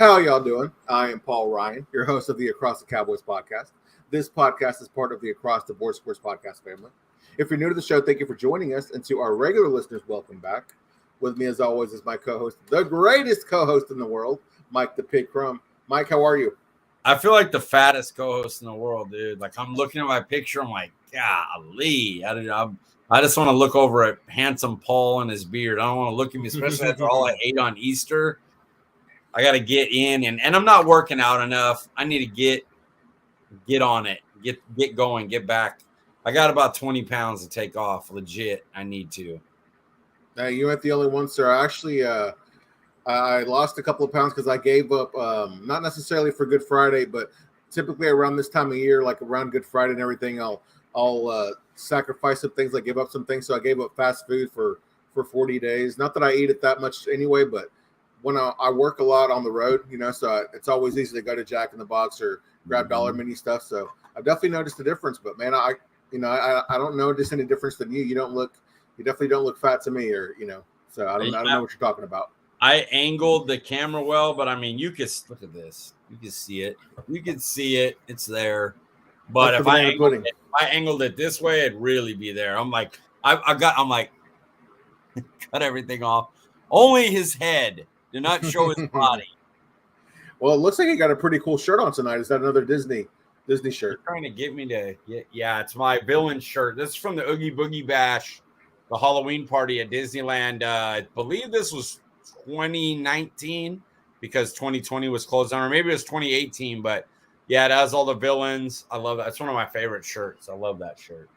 How y'all doing? I am Paul Ryan, your host of the Across the Cowboys podcast. This podcast is part of the Across the Board Sports podcast family. If you're new to the show, thank you for joining us. And to our regular listeners, welcome back. With me, as always, is my co-host, the greatest co-host in the world, Mike the Pig Crum. Mike, how are you? I feel like the fattest co-host in the world, dude. Like, I'm looking at my picture, I'm like, golly. I just want to look over at handsome Paul and his beard. I don't want to look at me, especially after all I ate on Easter. I got to get in, and I'm not working out enough. I need to get on it, get going, get back. I got about 20 pounds to take off. Legit, I need to. You ain't the only one, sir. Actually, I lost a couple of pounds because I gave up, not necessarily for Good Friday, but typically around this time of year, like around Good Friday and everything, I'll sacrifice some things, like give up some things. So I gave up fast food for 40 days. Not that I eat it that much anyway, but when I work a lot on the road, so it's always easy to go to Jack in the Box or grab Dollar Menu stuff. So I've definitely noticed a difference. But man, I don't notice any difference than you. You definitely don't look fat to me, or So I don't know what you're talking about. I angled the camera well, but I mean, you can look at this. You can see it. You can see it. It's there. But if I angled it this way, it'd really be there. I'm like, I'm like, cut everything off. Only his head. Do not show his body. Well, it looks like he got a pretty cool shirt on tonight. Is that another Disney shirt? You're trying to get me to yeah, it's my villain shirt. This is from the Oogie Boogie Bash, the Halloween party at Disneyland. I believe this was 2019 because 2020 was closed down, or maybe it was 2018. But yeah, it has all the villains. I love that. It's one of my favorite shirts. I love that shirt.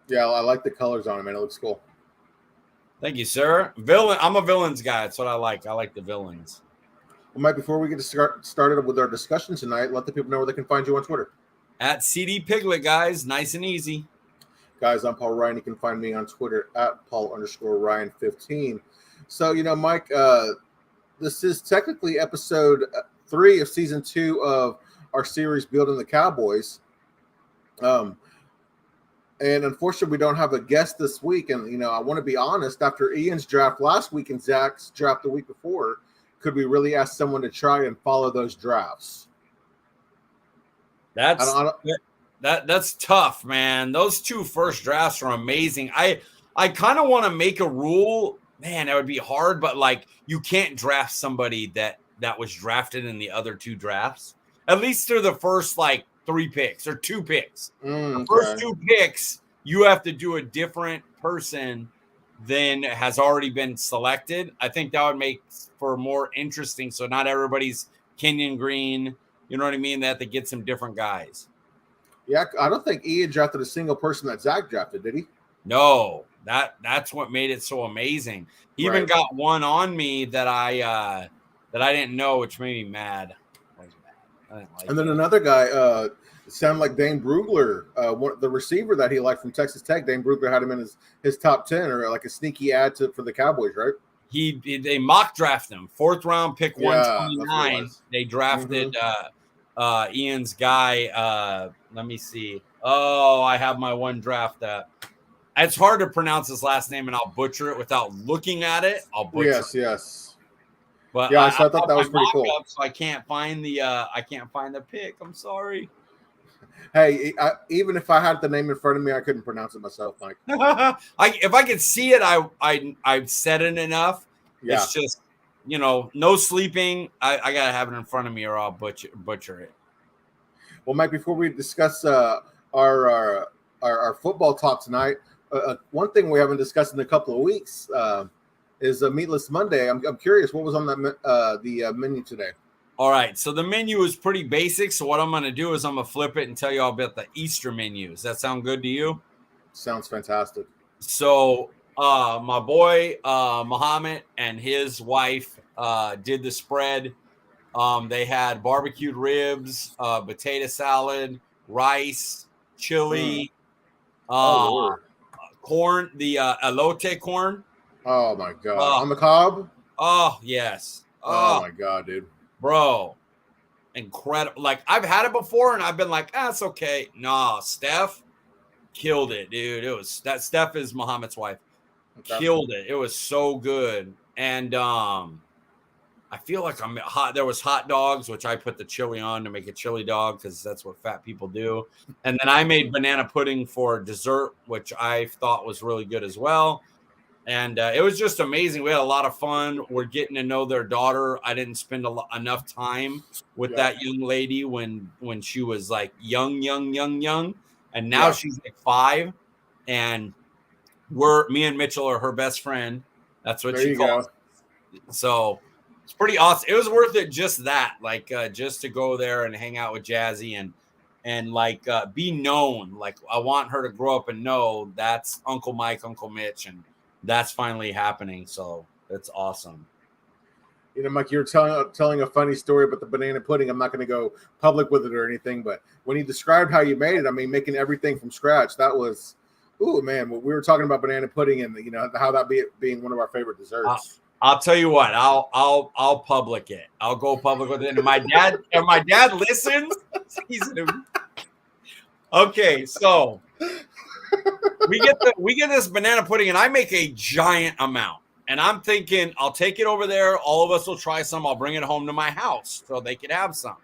Yeah, I like the colors on it, man. It looks cool. Thank you, sir. I'm a villains guy. That's what I like. I like the villains. Well, Mike, before we get started with our discussion tonight, let the people know where they can find you on Twitter. At CD Piglet, guys. Nice and easy. Guys, I'm Paul Ryan. You can find me on Twitter at Paul_Ryan15. So, Mike, this is technically episode 3 of season 2 of our series, Building the Cowboys. And unfortunately, we don't have a guest this week. And, I want to be honest, after Ian's draft last week and Zach's draft the week before, could we really ask someone to try and follow those drafts? That's tough, man. Those 2 first drafts are amazing. I kind of want to make a rule. Man, that would be hard, but like you can't draft somebody that was drafted in the other 2 drafts. At least they're the first 3 picks or 2 picks. The first 2 picks, you have to do a different person than has already been selected. I think that would make for more interesting. So not everybody's Kenyan Green. You know what I mean? They have to get some different guys. Yeah, I don't think Ian drafted a single person that Zach drafted, did he? No, that's what made it so amazing. He even got one on me that I didn't know, which made me mad. I didn't like then another guy, it sounded like Dane Brugler, the receiver that he liked from Texas Tech. Dane Brugler had him in his top 10, or like a sneaky ad for the Cowboys, right? They mock draft him, 4th round pick, 129. They drafted Ian's guy. Let me see. Oh, I have my one draft that. It's hard to pronounce his last name, and I'll butcher it without looking at it. I'll butcher it. Yes. But yeah, so I thought that was pretty cool. So I can't find the pick. I'm sorry. Hey, even if I had the name in front of me, I couldn't pronounce it myself, Mike. If I could see it, I've said it enough. Yeah. It's just no sleeping. I gotta have it in front of me, or I'll butcher it. Well, Mike, before we discuss our football talk tonight, one thing we haven't discussed in a couple of weeks is a Meatless Monday. I'm curious, what was on the menu today? All right, so the menu is pretty basic. So what I'm going to do is I'm going to flip it and tell you all about the Easter menu. Does that sound good to you? Sounds fantastic. So my boy Muhammad and his wife did the spread. They had barbecued ribs, potato salad, rice, chili, corn, the elote corn. Oh, my God. On the cob? Oh, yes. Oh, my God, dude. Bro, incredible. Like, I've had it before, and I've been like, it's okay. Nah, Steph killed it, dude. Steph is Muhammad's wife. Okay. Killed it. It was so good. And I feel like I'm hot. There was hot dogs, which I put the chili on to make a chili dog because that's what fat people do. And then I made banana pudding for dessert, which I thought was really good as well. And it was just amazing. We had a lot of fun. We're getting to know their daughter. I didn't spend enough time with that young lady when she was like young. And now she's like 5. And me and Mitchell are her best friend. That's what she calls. So it's pretty awesome. It was worth it just that, like just to go there and hang out with Jazzy and like be known. Like I want her to grow up and know that's Uncle Mike, Uncle Mitch, and that's finally happening. So it's awesome. You know, Mike, you're telling a funny story about the banana pudding. I'm not going to go public with it or anything, but when you described how you made it, I mean, making everything from scratch, that was, ooh, man. We were talking about banana pudding and you know how that being one of our favorite desserts. I'll tell you what. I'll public it. I'll go public with it. And my dad listens. Okay, so we get this banana pudding, and I make a giant amount. And I'm thinking I'll take it over there. All of us will try some. I'll bring it home to my house so they could have some.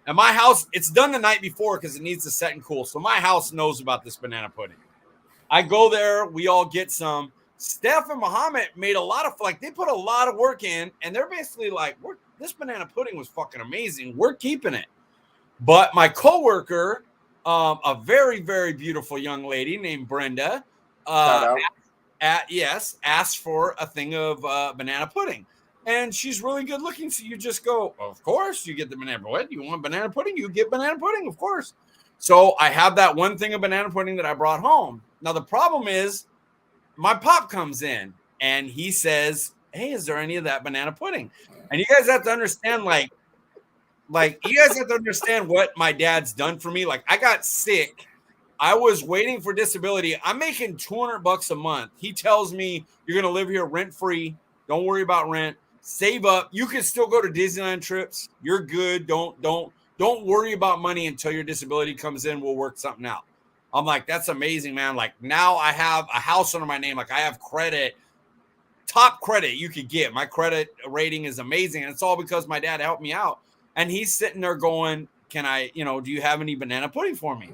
And my house, it's done the night before because it needs to set and cool. So my house knows about this banana pudding. I go there. We all get some. Steph and Muhammad made a lot of, like, they put a lot of work in, and they're basically like, this banana pudding was fucking amazing. We're keeping it. But my coworker, a very, very beautiful young lady named Brenda, asked for a thing of banana pudding. And she's really good looking. So you just go, of course, you get the banana pudding. You want banana pudding? You get banana pudding, of course. So I have that one thing of banana pudding that I brought home. Now, the problem is, my pop comes in and he says, hey, is there any of that banana pudding? And you guys have to understand, like you guys have to understand what my dad's done for me. Like, I got sick. I was waiting for disability. I'm making $200 a month. He tells me you're going to live here rent free. Don't worry about rent. Save up. You can still go to Disneyland trips. You're good. Don't worry about money until your disability comes in. We'll work something out. I'm like, that's amazing, man. Like, now I have a house under my name. Like, I have credit, top credit you could get. My credit rating is amazing. And it's all because my dad helped me out. And he's sitting there going, can I, do you have any banana pudding for me?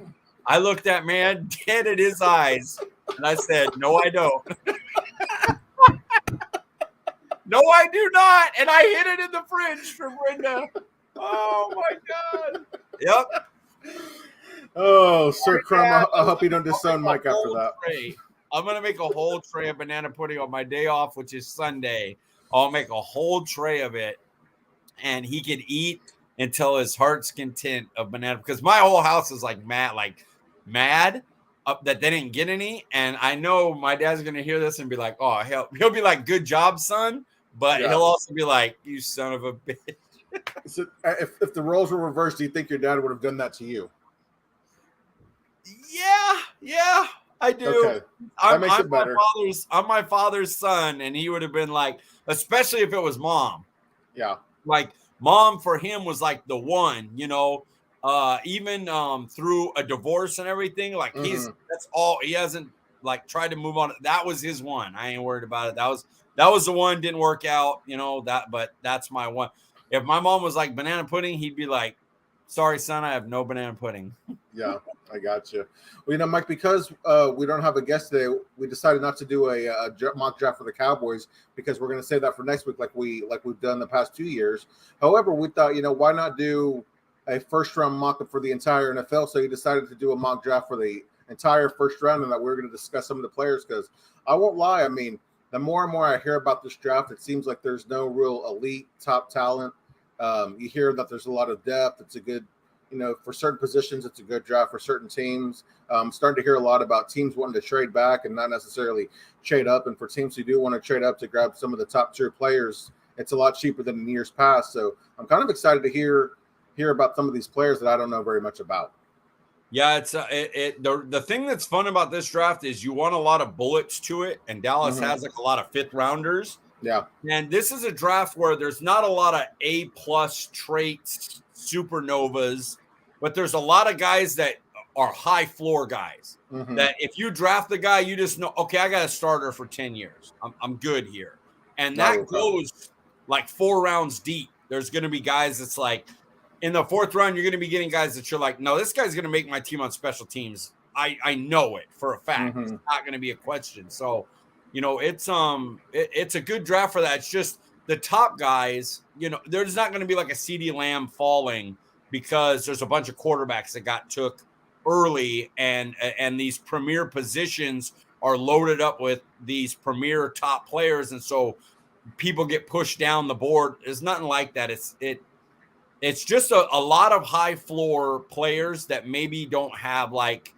I looked at man dead in his eyes. And I said, no, I don't. No, I do not. And I hid it in the fridge for Brenda. Oh, my God. Yep. Oh, Sir Crum, I hope you don't disown Mike after that. I'm going to make a whole tray of banana pudding on my day off, which is Sunday. I'll make a whole tray of it, and he can eat until his heart's content of banana. Because my whole house is like mad that they didn't get any. And I know my dad's going to hear this and be like, oh, he'll be like, good job, son. But he'll also be like, you son of a bitch. So if the roles were reversed, do you think your dad would have done that to you? Yeah, I do. Okay. That makes it better. I'm my father's son, and he would have been like, especially if it was mom. Yeah. Like, mom for him was like the one, even through a divorce and everything. Like, that's all. He hasn't like tried to move on. That was his one. I ain't worried about it. That was the one. Didn't work out, but that's my one. If my mom was like banana pudding, he'd be like, sorry, son, I have no banana pudding. Yeah, I got you. Well, Mike, because we don't have a guest today, we decided not to do a mock draft for the Cowboys because we're going to save that for next week like we've done the past 2 years. However, we thought, why not do a first-round mock-up for the entire NFL? So you decided to do a mock draft for the entire first round and that we're going to discuss some of the players because I won't lie. I mean, the more and more I hear about this draft, it seems like there's no real elite top talent. You hear that there's a lot of depth. It's a good, for certain positions, it's a good draft for certain teams. Starting to hear a lot about teams wanting to trade back and not necessarily trade up. And for teams who do want to trade up to grab some of the top tier players, it's a lot cheaper than in years past. So I'm kind of excited to hear about some of these players that I don't know very much about. Yeah, it's the thing that's fun about this draft is you want a lot of bullets to it, and Dallas has like a lot of fifth rounders. Yeah. And this is a draft where there's not a lot of A+ traits, supernovas, but there's a lot of guys that are high floor guys that if you draft the guy, you just know, okay, I got a starter for 10 years. I'm good here. And that goes like 4 rounds deep. There's going to be guys that's like in the 4th round, you're going to be getting guys that you're like, no, this guy's going to make my team on special teams. I know it for a fact. It's not going to be a question. So, it's a good draft for that. It's just the top guys, there's not going to be like a CeeDee Lamb falling because there's a bunch of quarterbacks that got took early and these premier positions are loaded up with these premier top players. And so people get pushed down the board. There's nothing like that. It's just a lot of high floor players that maybe don't have like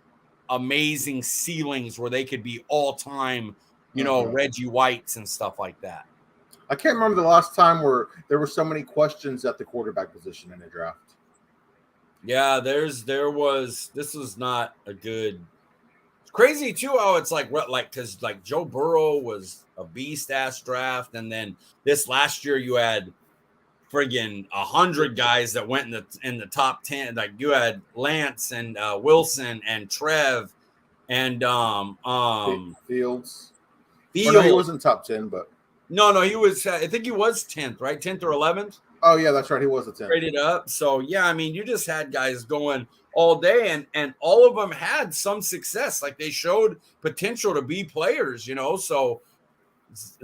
amazing ceilings where they could be all time, Reggie Whites and stuff like that. I can't remember the last time where there were so many questions at the quarterback position in the draft. Yeah, this was not a good. It's crazy too how it's because Joe Burrow was a beast ass draft, and then this last year you had friggin' 100 guys that went in the top 10. Like you had Lance and Wilson and Trev and Fields. Fields. No, he wasn't top 10, but no, he was. I think he was 10th, right? 10th or 11th. Oh yeah, that's right. He was a 10th. Traded up. So yeah, I mean, you just had guys going all day, and all of them had some success. Like they showed potential to be players, So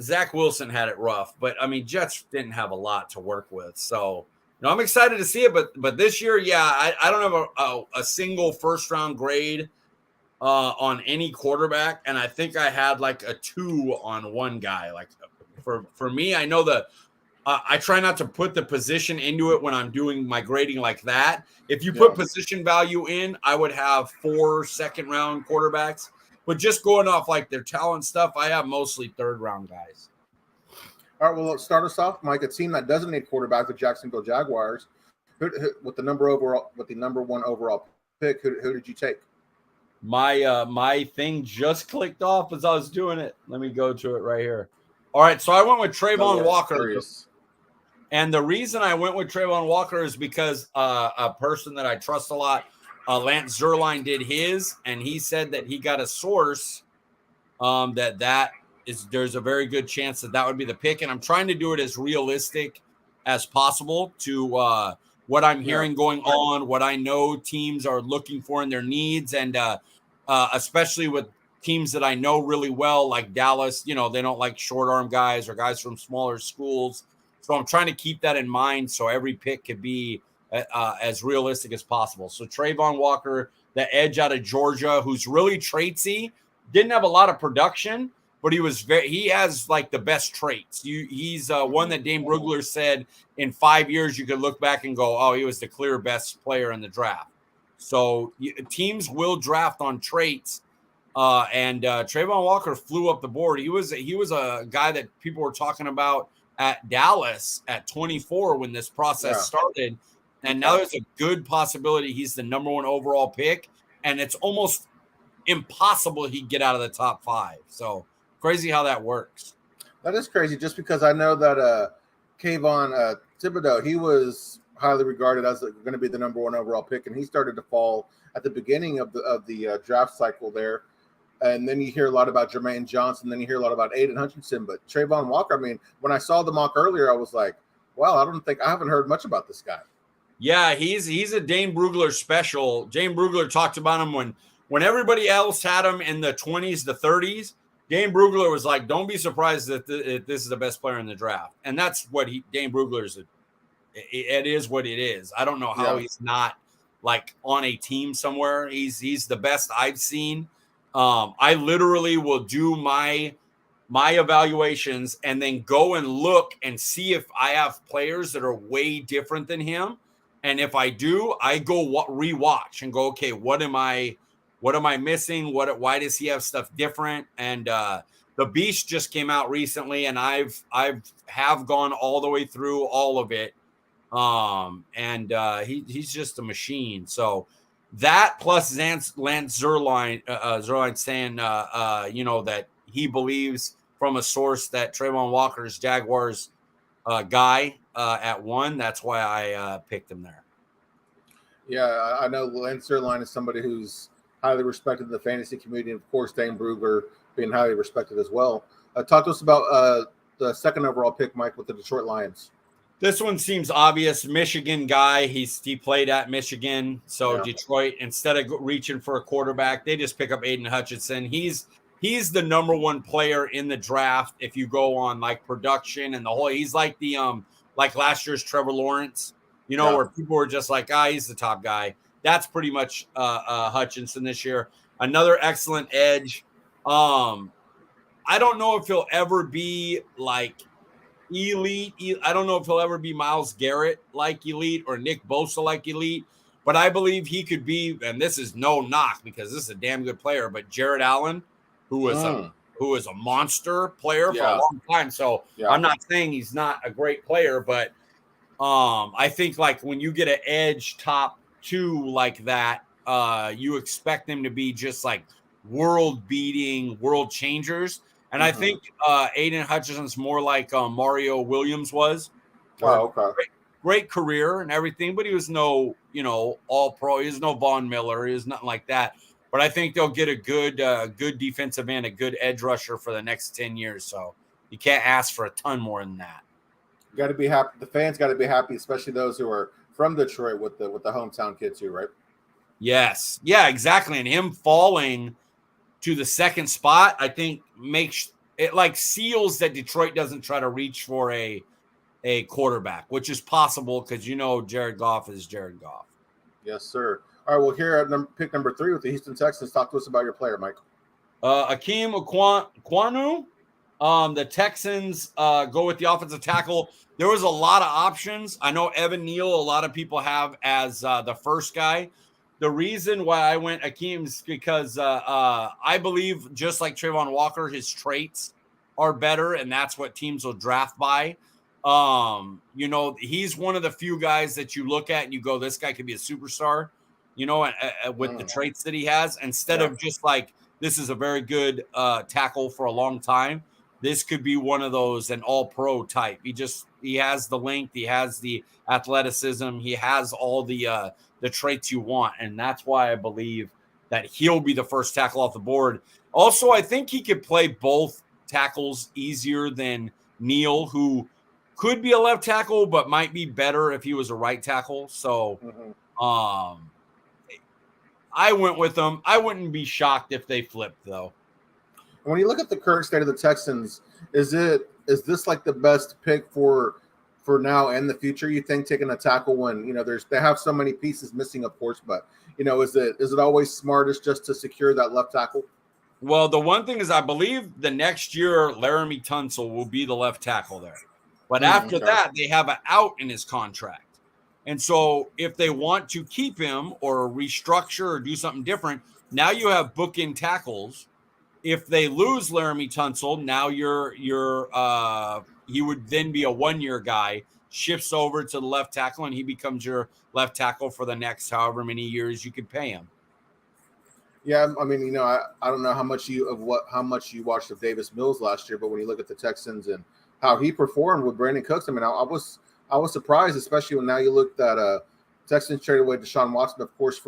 Zach Wilson had it rough, but I mean, Jets didn't have a lot to work with. So, I'm excited to see it, but this year, yeah, I don't have a single 1st round grade on any quarterback. And I think I had like a 2 on one guy. Like for me, I know I try not to put the position into it when I'm doing my grading like that. If you put position value in, I would have 4 2nd round quarterbacks. But just going off like their talent stuff, I have mostly 3rd round guys. All right, well, let's start us off, Mike. A team that doesn't need quarterback, the Jacksonville Jaguars, with the number 1 overall pick. Who did you take? My thing just clicked off as I was doing it. Let me go to it right here. All right, so I went with Trayvon Walker. Curious. And the reason I went with Trayvon Walker is because a person that I trust a lot, Lance Zierlein, did his, and he said that he got a source there's a very good chance that would be the pick. And I'm trying to do it as realistic as possible to what I'm hearing going on, what I know teams are looking for in their needs, and especially with teams that I know really well, like Dallas, they don't like short arm guys or guys from smaller schools. So I'm trying to keep that in mind so every pick could be as realistic as possible. So Trayvon Walker, the edge out of Georgia, who's really traitsy, didn't have a lot of production, but he has like the best traits. He's one that Dane Brugler said in 5 years you could look back and go, oh, he was the clear best player in the draft. So teams will draft on traits. And Trayvon Walker flew up the board. He was a guy that people were talking about at Dallas at 24 when this process started. And now there's a good possibility he's the number 1 overall pick. And it's almost impossible he'd get out of the top 5. So crazy how that works. That is crazy, just because I know that Kayvon Thibodeau, he was highly regarded as going to be the number 1 overall pick, and he started to fall at the beginning of the draft cycle there. And then you hear a lot about Jermaine Johnson, then you hear a lot about Aidan Hutchinson, but Trayvon Walker, I mean, when I saw the mock earlier, I was like, wow, I haven't heard much about this guy. Yeah, he's a Dane Brugler special. Dane Brugler talked about him when everybody else had him in the 20s, the 30s. Dane Brugler was like, don't be surprised that this is the best player in the draft. And that's what Dane Brugler is. It is what it is. I don't know how he's not like on a team somewhere. He's the best I've seen. I literally will do my evaluations and then go and look and see if I have players that are way different than him. And if I do, I go rewatch and go, okay, what am I missing? Why does he have stuff different? And the Beast just came out recently, and I've gone all the way through all of it. He's just a machine. So that plus Lance Zierlein saying, that he believes from a source that Trayvon Walker's Jaguars guy at 1. That's why I picked him there. Yeah, I know Lance Zierlein is somebody who's highly respected in the fantasy community, and of course, Dane Brugler being highly respected as well. Talk to us about the second overall pick, Mike, with the Detroit Lions? This one seems obvious. Michigan guy. He played at Michigan. So Yeah. Detroit, instead of reaching for a quarterback, they just pick up Aidan Hutchinson. He's the number one player in the draft. If you go on like production and the whole, he's like the like last year's Trevor Lawrence, where people were just like, he's the top guy. That's pretty much Hutchinson this year. Another excellent edge. I don't know if he'll ever be like elite. I don't know if he'll ever be Myles Garrett like elite or Nick Bosa like elite, but I believe he could be, and this is no knock because this is a damn good player, but Jared Allen, who was a monster player for a long time. So I'm not saying he's not a great player, but I think like when you get an edge top 2 like that, you expect them to be just like world beating, world changers. And I think Aidan Hutchinson's more like Mario Williams was. Oh, okay. Great career and everything, but he was no, all pro. He was no Von Miller. He was nothing like that. But I think they'll get a good defensive end, a good edge rusher for the next 10 years. So you can't ask for a ton more than that. You got to be happy. The fans got to be happy, especially those who are from Detroit with the hometown kid too, right? Yes. Yeah, exactly. And him falling to the second spot, I think makes it like seals that Detroit doesn't try to reach for a quarterback, which is possible because Jared Goff is Jared Goff. Yes, sir. All right, well, here at pick number 3 with the Houston Texans, talk to us about your player, Mike. Akeem Ekwonu. The Texans go with the offensive tackle. There was a lot of options. I know Evan Neal, a lot of people have as the first guy. The reason why I went Akeem is because I believe, just like Trayvon Walker, his traits are better, and that's what teams will draft by. He's one of the few guys that you look at and you go, this guy could be a superstar, with the traits that he has, instead of just like, this is a very good tackle for a long time. This could be one of those, an all-pro type. He has the length, he has the athleticism, he has all the traits you want, and that's why I believe that he'll be the first tackle off the board. Also, I think he could play both tackles easier than Neal, who could be a left tackle, but might be better if he was a right tackle. So I went with them. I wouldn't be shocked if they flipped, though. When you look at the current state of the Texans, is this like the best pick for now and the future? You think taking a tackle when they have so many pieces missing, of course, but is it always smartest just to secure that left tackle? Well, the one thing is, I believe the next year Laramie Tunsil will be the left tackle there, but after that they have an out in his contract, and so if they want to keep him or restructure or do something different, now you have bookend tackles. If they lose Laramie Tunsil, now he would then be a 1-year guy, shifts over to the left tackle, and he becomes your left tackle for the next however many years you could pay him. Yeah, I mean, I don't know how much you watched of Davis Mills last year, but when you look at the Texans and how he performed with Brandon Cooks, I mean, I was surprised, especially when now you looked at Texans traded away Deshaun Watson, of course,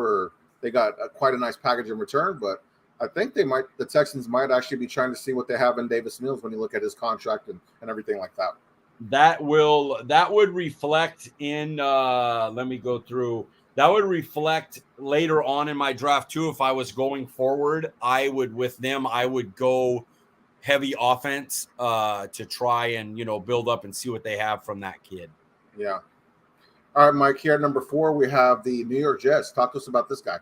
they got quite a nice package in return, but I think the Texans might actually be trying to see what they have in Davis Mills when you look at his contract and everything like that. That would reflect in let me go through. That would reflect later on in my draft too. If I was going forward, I would go heavy offense to try and build up and see what they have from that kid. Yeah. All right, Mike, here at number 4, we have the New York Jets. Talk to us about this guy.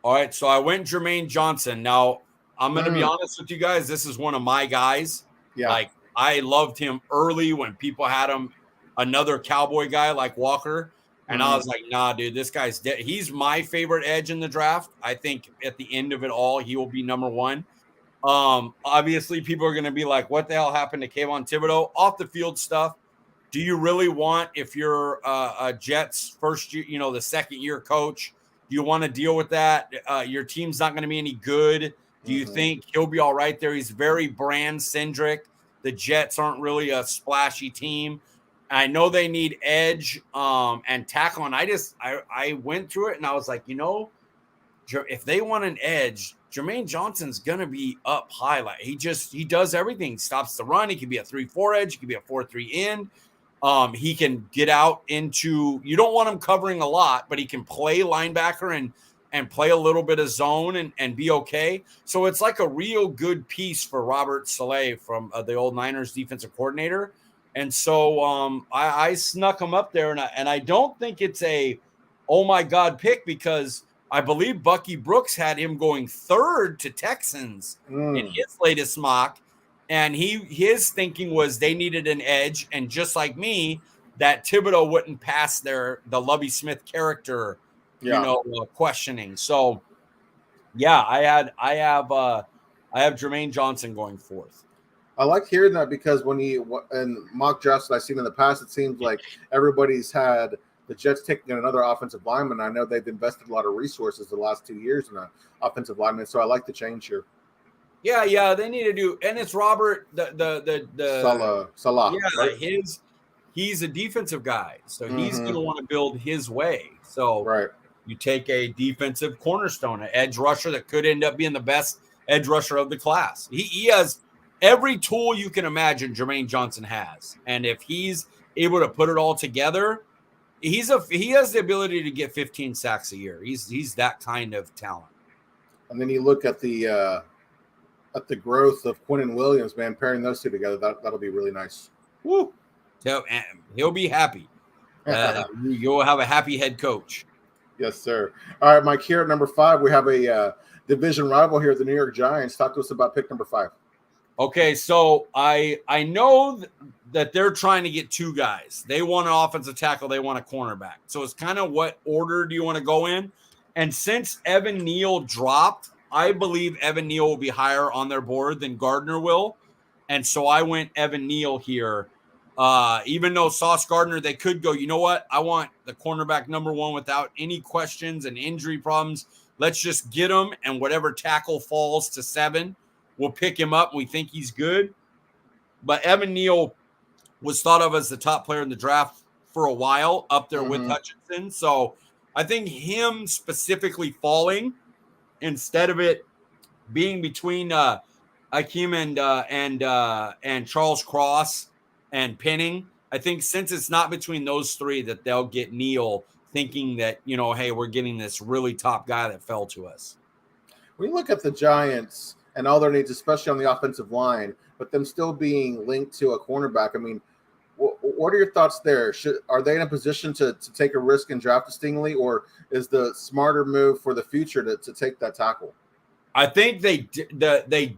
All right, so I went Jermaine Johnson. Now, I'm going to be honest with you guys. This is one of my guys. Yeah. Like, I loved him early when people had him, another Cowboy guy like Walker. And I was like, nah, dude, this guy's dead. He's my favorite edge in the draft. I think at the end of it all, he will be number 1. Obviously, people are going to be like, what the hell happened to Kayvon Thibodeau? Off the field stuff. Do you really want, if you're a Jets first year, the second year coach, do you want to deal with that? Your team's not going to be any good. Do you think he'll be all right there? He's very brand centric. The Jets aren't really a splashy team. I know they need edge and tackle. And I went through it and I was like, if they want an edge, Jermaine Johnson's going to be up high. Like he does everything. He stops the run. He can be a 3-4 edge. He can be a 4-3 end. He can get out into, you don't want him covering a lot, but he can play linebacker and play a little bit of zone and be okay. So it's like a real good piece for Robert Saleh from the old Niners defensive coordinator. And so I snuck him up there, and I don't think it's a, oh my God pick, because I believe Bucky Brooks had him going third to Texans in his latest mock. And his thinking was they needed an edge. And just like me, that Thibodeau wouldn't pass the Lovie Smith character, questioning. So yeah, I have Jermaine Johnson going fourth. I like hearing that, because when and mock drafts that I've seen in the past, it seems like everybody's had the Jets taking another offensive lineman. I know they've invested a lot of resources the last 2 years in an offensive lineman, so I like the change here. Yeah, they need to do, and it's Robert the Salah. Yeah, right? He's a defensive guy, so he's going to want to build his way. So right. You take a defensive cornerstone, an edge rusher that could end up being the best edge rusher of the class. He has every tool you can imagine Jermaine Johnson has, and if he's able to put it all together, he has the ability to get 15 sacks a year. He's that kind of talent. And then you look at the growth of Kenyan Williams, man, pairing those two together, that'll be really nice. Woo! He'll be happy. You'll have a happy head coach. Yes, sir. All right, Mike, here at number 5, we have a division rival here, the New York Giants. Talk to us about pick number 5. Okay, so I know that they're trying to get 2 guys. They want an offensive tackle. They want a cornerback. So it's kind of what order do you want to go in? And since Evan Neal dropped, I believe Evan Neal will be higher on their board than Gardner will. And so I went Evan Neal here. Even though Sauce Gardner, they could go, you know what? I want the cornerback number 1 without any questions and injury problems. Let's just get him, and whatever tackle falls to 7, we'll pick him up. We think he's good. But Evan Neal was thought of as the top player in the draft for a while, up there with Hutchinson. So I think him specifically falling instead of it being between Akeem and Charles Cross and Penning, I think since it's not between those 3 that they'll get Neal, thinking that, hey, we're getting this really top guy that fell to us. When you look at the Giants and all their needs, especially on the offensive line, but them still being linked to a cornerback, I mean, what are your thoughts there? Are they in a position to take a risk and draft a Stingley, or is the smarter move for the future to take that tackle? I think they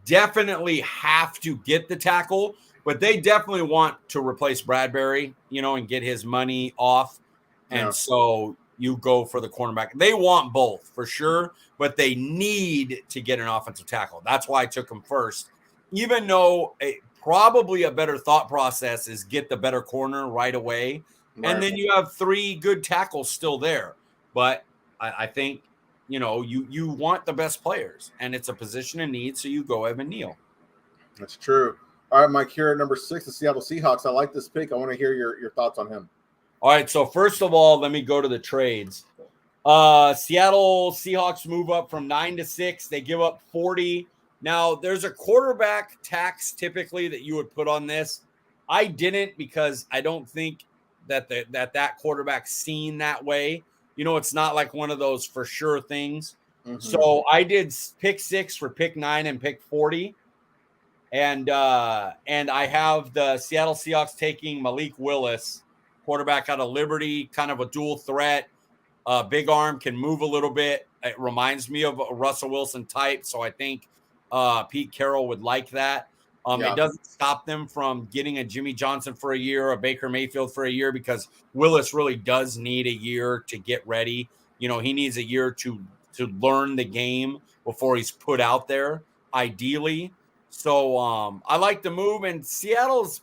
definitely have to get the tackle, but they definitely want to replace Bradbury, and get his money off. And so you go for the cornerback. They want both for sure, but they need to get an offensive tackle. That's why I took him first, even though probably a better thought process is get the better corner right away. Right. And then you have 3 good tackles still there. But I think, you want the best players, and it's a position of need, so you go Evan Neal. That's true. All right, Mike, here at number 6, the Seattle Seahawks. I like this pick. I want to hear your thoughts on him. All right, so first of all, let me go to the trades. Seattle Seahawks move up from 9 to 6. They give up 40. Now, there's a quarterback tax typically that you would put on this. I didn't, because I don't think that quarterback's seen that way. It's not like one of those for sure things. Mm-hmm. So I did pick 6 for pick 9 and pick 40. And I have the Seattle Seahawks taking Malik Willis, quarterback out of Liberty, kind of a dual threat. Big arm, can move a little bit. It reminds me of a Russell Wilson type. So I think Pete Carroll would like that. It doesn't stop them from getting a Jimmy Johnson for a year, a Baker Mayfield for a year, because Willis really does need a year to get ready. He needs a year to learn the game before he's put out there, ideally. So I like the move, and Seattle's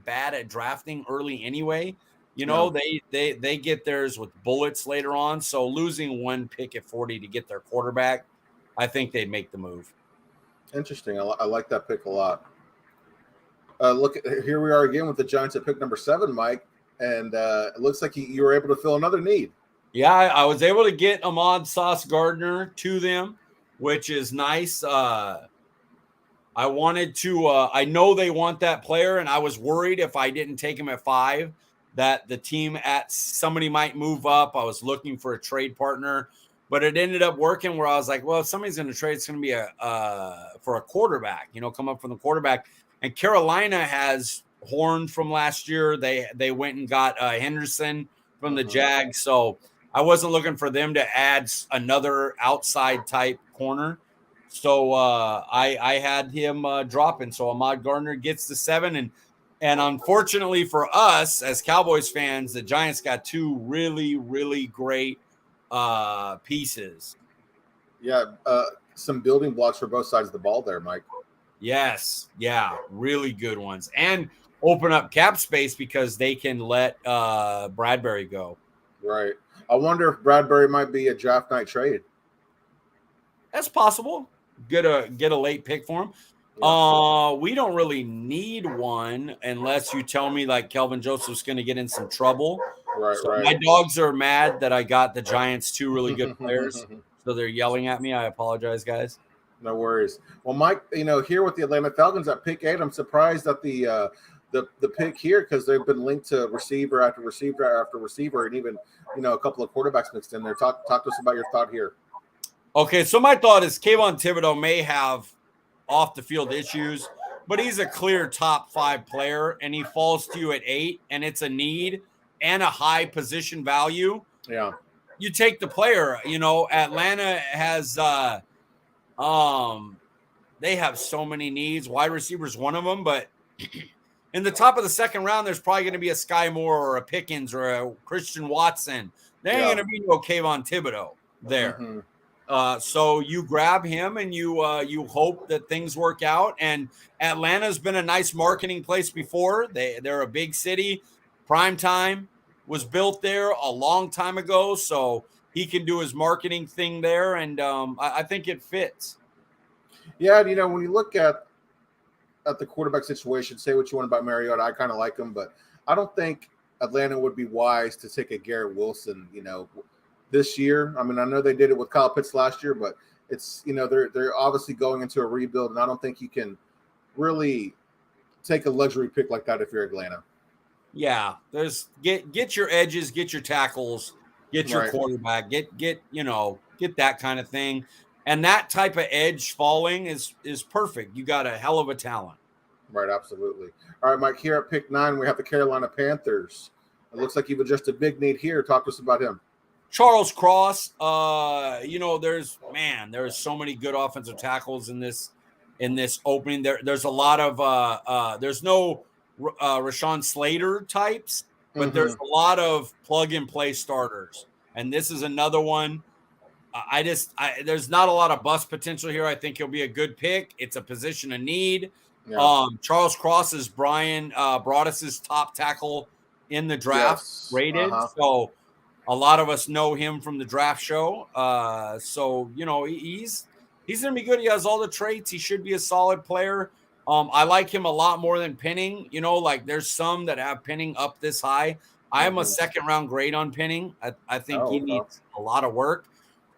bad at drafting early anyway. They get theirs with bullets later on. So losing 1 pick at 40 to get their quarterback, I think they'd make the move. Interesting. I like that pick a lot. Look, here we are again with the Giants at pick number 7, Mike, and it looks like you were able to fill another need. Yeah, I was able to get Ahmad Sauce Gardner to them. which is nice. I wanted to, I know they want that player, and I was worried if I didn't take him at 5 that the team at somebody might move up. I was looking for a trade partner, but it ended up working where I was like, well, if somebody's going to trade, it's going to be for a quarterback, come up from the quarterback. And Carolina has Horn from last year. They went and got Henderson from the Jags. So I wasn't looking for them to add another outside type corner. So I had him dropping. So Ahmad Gardner gets the 7. And unfortunately for us as Cowboys fans, the Giants got 2 really, really great pieces. Yeah, some building blocks for both sides of the ball there, Mike. Yes. Yeah, really good ones. And open up cap space because they can let Bradbury go. Right. I wonder if Bradbury might be a draft night trade. That's possible. Get a late pick for him. Yeah. We don't really need one unless you tell me like Kelvin Joseph's going to get in some trouble. Right, so right. My dogs are mad that I got the Giants 2 really good players, so they're yelling at me. I apologize, guys. No worries. Well, Mike, here with the Atlanta Falcons at pick 8, I'm surprised at the pick here because they've been linked to receiver after receiver after receiver, and even a couple of quarterbacks mixed in there. Talk to us about your thought here. Okay, so my thought is Kayvon Thibodeau may have off the field issues, but he's a clear top 5 player, and he falls to you at 8, and it's a need and a high position value. Yeah, you take the player. Atlanta has they have so many needs. Wide receivers one of them, but in the top of the second round, there's probably going to be a Sky Moore or a Pickens or a Christian Watson. There ain't going to be no Kayvon Thibodeau there. Mm-hmm. So you grab him and you hope that things work out. And Atlanta's been a nice marketing place before. They're a big city. Primetime was built there a long time ago, so he can do his marketing thing there, and I think it fits. Yeah, when you look at the quarterback situation, say what you want about Mariota, I kind of like him, but I don't think Atlanta would be wise to take a Garrett Wilson, this year. I mean, I know they did it with Kyle Pitts last year, but it's they're obviously going into a rebuild, and I don't think you can really take a luxury pick like that if you're Atlanta. Yeah, there's get your edges, get your tackles, get your quarterback, get that kind of thing, and that type of edge falling is perfect. You got a hell of a talent. Right, absolutely. All right, Mike. Here at pick 9, we have the Carolina Panthers. It looks like you've addressed a big need here. Talk to us about him. Charles Cross, there's so many good offensive tackles in this opening. There's a lot of there's no Rashawn Slater types, but there's a lot of plug and play starters, and this is another one. There's not a lot of bust potential here. I think he'll be a good pick. It's a position of need. Yeah. Charles Cross is Brian Broaddus's top tackle in the draft, rated. So a lot of us know him from the draft show. So he's going to be good. He has all the traits. He should be a solid player. I like him a lot more than Penning. There's some that have Penning up this high. I am a second round grade on Penning. I think he needs a lot of work.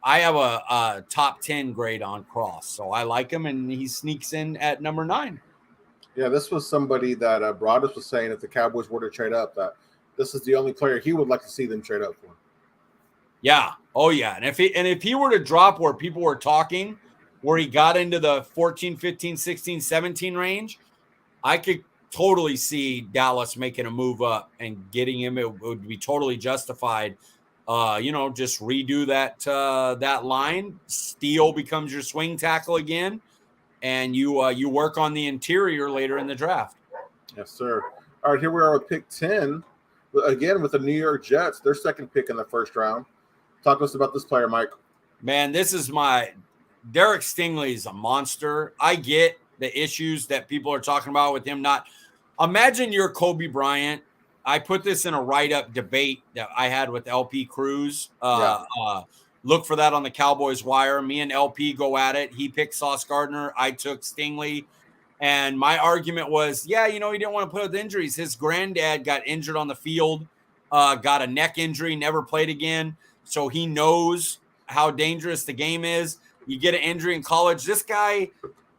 I have a top 10 grade on Cross. So I like him, and he sneaks in at number 9. Yeah, this was somebody that Broaddus was saying if the Cowboys were to trade up, that this is the only player he would like to see them trade up for. Yeah. Oh, yeah. And if he were to drop where people were talking, where he got into the 14, 15, 16, 17 range, I could totally see Dallas making a move up and getting him. It would be totally justified. Just redo that line. Steele becomes your swing tackle again, and you work on the interior later in the draft. Yes, sir. All right, here we are with pick 10. Again, with the New York Jets, their second pick in the first round. Talk to us about this player, Mike. Man, this is Derek Stingley is a monster. I get the issues that people are talking about with him. Imagine you're Kobe Bryant. I put this in a write-up debate that I had with LP Cruz. Look for that on the Cowboys Wire. Me and LP go at it. He picked Sauce Gardner. I took Stingley. And my argument was, he didn't want to put up the injuries. His granddad got injured on the field, got a neck injury, never played again. So he knows how dangerous the game is. You get an injury in college. This guy,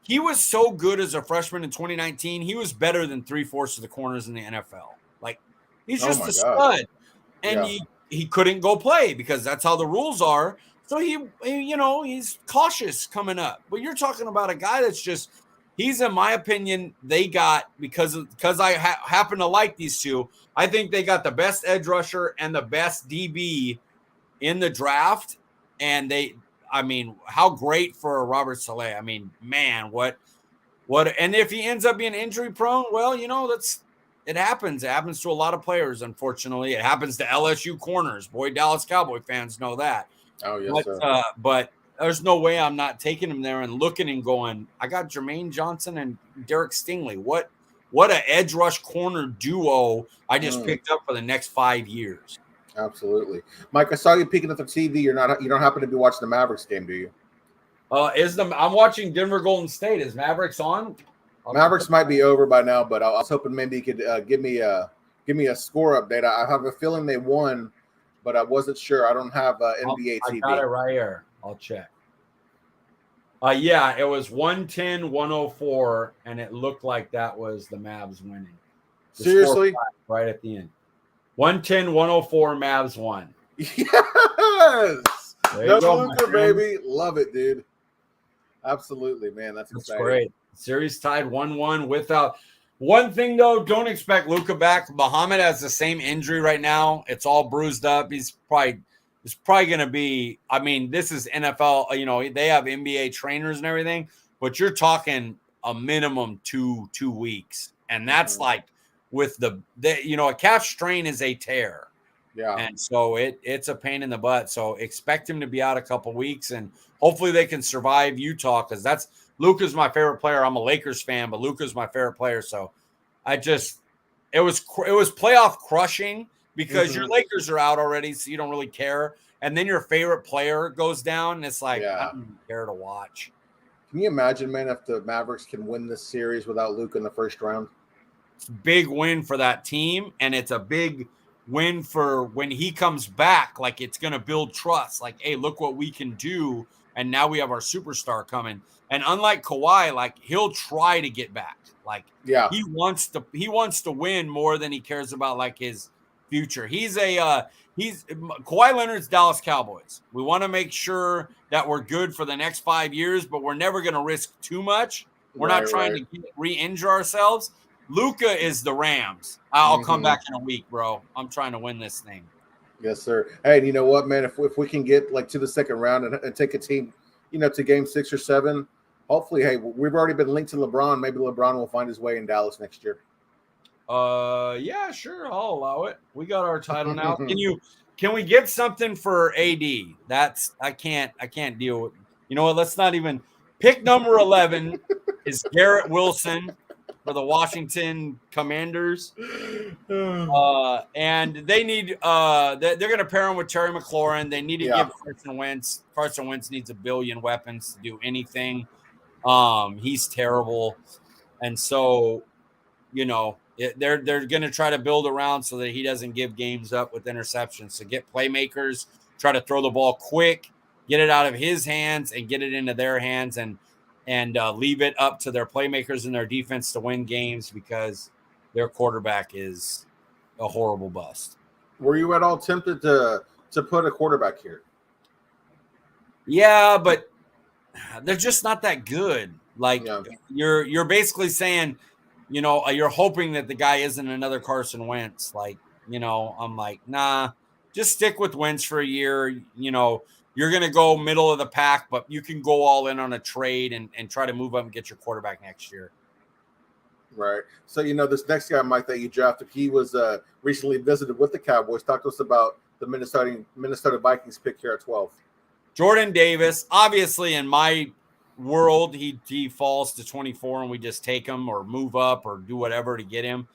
he was so good as a freshman in 2019. He was better than 3/4 of the corners in the NFL. Like, he's just a stud. And he couldn't go play because that's how the rules are. So he's cautious coming up. But you're talking about a guy that's just, he's, in my opinion, they got, because I happen to like these two, I think they got the best edge rusher and the best DB in the draft. And how great for Robert Saleh. I mean, man, what, and if he ends up being injury prone, well, it happens. It happens to a lot of players, unfortunately. It happens to LSU corners. Boy, Dallas Cowboy fans know that. Oh, yes, sir. But there's no way I'm not taking him there and looking and going, I got Jermaine Johnson and Derek Stingley. What an edge rush corner duo I just picked up for the next 5 years. Absolutely. Mike, I saw you peeking at the TV. You don't happen to be watching the Mavericks game, do you? I'm watching Denver Golden State. Is Mavericks on? Mavericks might be over by now, but I was hoping maybe you could give me a score update. I have a feeling they won, but I wasn't sure. I don't have NBA TV. I got it right here. I'll check. Yeah, it was 110-104, and it looked like that was the Mavs winning. Seriously? Right at the end. 110-104, Mavs won. Yes! Go, Luka, baby. Love it, dude. Absolutely, man. That's exciting. Great. Series tied 1-1 without. One thing, though, don't expect Luka back. Muhammad has the same injury right now. It's all bruised up. It's probably going to be, this is NFL. They have NBA trainers and everything, but you're talking a minimum two weeks. And that's like with a calf strain is a tear. Yeah. And so it's a pain in the butt. So expect him to be out a couple weeks, and hopefully they can survive Utah, because Luka's my favorite player. I'm a Lakers fan, but Luka's my favorite player. So it was playoff crushing, because your Lakers are out already, so you don't really care. And then your favorite player goes down, and it's like, I don't even care to watch. Can you imagine, man, if the Mavericks can win this series without Luka in the first round? It's a big win for that team, and it's a big win for when he comes back. Like, it's going to build trust. Like, hey, look what we can do, and now we have our superstar coming. And unlike Kawhi, like, he'll try to get back. Like, he wants to win more than he cares about, like, his future. Kawhi Leonard's Dallas Cowboys. We want to make sure that we're good for the next 5 years, but we're never going to risk too much. We're not trying to re-injure ourselves. Luka is the Rams. I'll come back in a week, bro. I'm trying to win this thing. Yes, sir. Hey, and you know what, man? If we can get like to the second round and take a team, to game 6 or 7, hopefully, hey, we've already been linked to LeBron. Maybe LeBron will find his way in Dallas next year. Yeah, sure. I'll allow it. We got our title now. Can we get something for AD? I can't deal with. You know what? Let's not even pick. Number 11 is Garrett Wilson for the Washington Commanders. And they need they're going to pair him with Terry McLaurin. They need to give Carson Wentz. Carson Wentz needs 1 billion weapons to do anything. He's terrible. And so, they're going to try to build around so that he doesn't give games up with interceptions. So get playmakers, try to throw the ball quick, get it out of his hands and get it into their hands, and leave it up to their playmakers and their defense to win games, because their quarterback is a horrible bust. Were you at all tempted to put a quarterback here? Yeah, but they're just not that good. Like, you're basically saying, you're hoping that the guy isn't another Carson Wentz. Like, I'm like, nah, just stick with Wentz for a year. You're going to go middle of the pack, but you can go all in on a trade and try to move up and get your quarterback next year. Right. So, this next guy, Mike, that you drafted, he was recently visited with the Cowboys. Talk to us about the Minnesota Vikings pick here at 12. Jordan Davis. Obviously, in my world, he falls to 24 and we just take him or move up or do whatever to get him.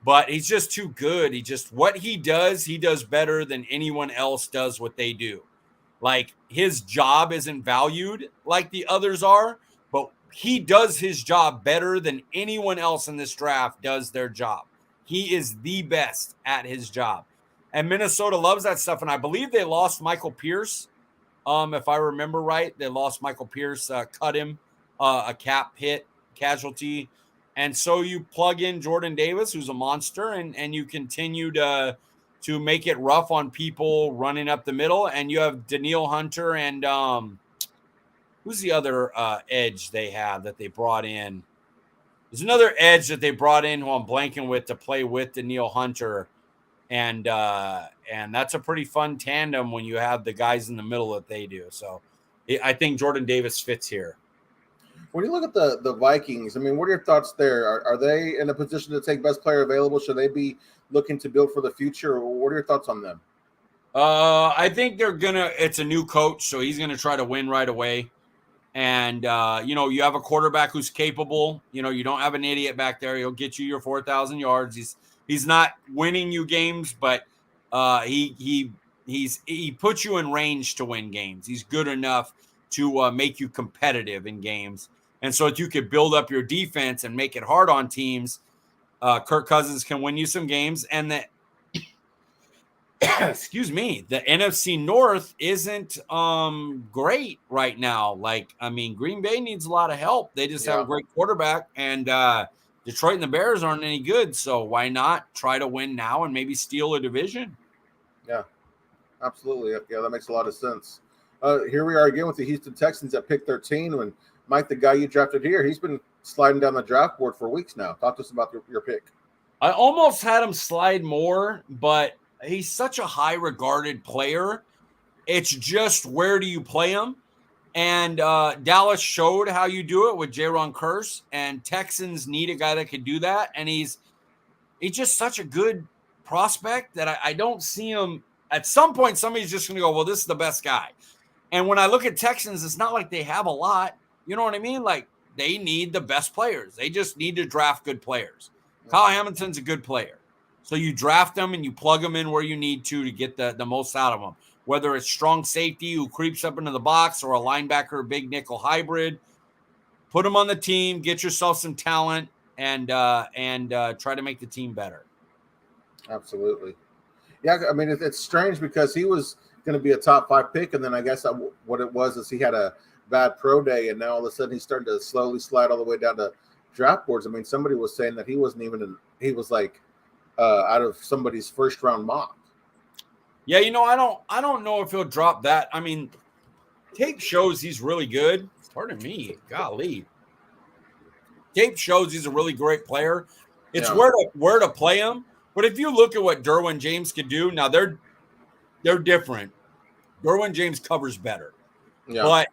But he's just too good. What he does better than anyone else does what they do. Like, his job isn't valued like the others are, but he does his job better than anyone else in this draft does their job. He is the best at his job. And Minnesota loves that stuff. And I believe they lost Michael Pierce if I remember right. They lost Michael Pierce, cut him, a cap hit casualty. And so you plug in Jordan Davis, who's a monster, and you continue to make it rough on people running up the middle. And you have Danielle Hunter and who's the other edge they have that they brought in? There's another edge that they brought in who I'm blanking with to play with Danielle Hunter. And that's a pretty fun tandem when you have the guys in the middle that they do. So I think Jordan Davis fits here. When you look at the Vikings, I mean, what are your thoughts there? Are they in a position to take best player available? Should they be looking to build for the future? What are your thoughts on them? I think it's a new coach, so he's going to try to win right away. And, you have a quarterback who's capable. You don't have an idiot back there. He'll get you your 4,000 yards. He's not winning you games, but he puts you in range to win games. He's good enough to make you competitive in games. And so if you could build up your defense and make it hard on teams, Kirk Cousins can win you some games. And the excuse me, the NFC North isn't great right now. Green Bay needs a lot of help. They just have a great quarterback, and Detroit and the Bears aren't any good. So why not try to win now and maybe steal a division? Yeah, absolutely. Yeah, that makes a lot of sense. Here we are again with the Houston Texans at pick 13. When Mike, the guy you drafted here, he's been sliding down the draft board for weeks now. Talk to us about your pick. I almost had him slide more, but he's such a high-regarded player. It's just where do you play him? And Dallas showed how you do it with Jaron Kearse, and Texans need a guy that could do that. And he's just such a good prospect that I don't see him. At some point, somebody's just going to go, well, this is the best guy. And when I look at Texans, it's not like they have a lot. You know what I mean? Like, they need the best players. They just need to draft good players. Kyle Hamilton's a good player. So you draft them and you plug them in where you need to get the most out of them. Whether it's strong safety who creeps up into the box or a linebacker, big nickel hybrid, put them on the team, get yourself some talent, and try to make the team better. Absolutely. Yeah, I mean, it's strange because he was going to be a top 5 pick, and then I guess what it was is he had a bad pro day, and now all of a sudden he's starting to slowly slide all the way down to draft boards. I mean, somebody was saying that he wasn't even he was like out of somebody's first round mock. Yeah, I don't know if he'll drop that. I mean, tape shows he's really good. Pardon me, golly. Tape shows he's a really great player. It's where to play him. But if you look at what Derwin James could do, now they're different. Derwin James covers better. Yeah. But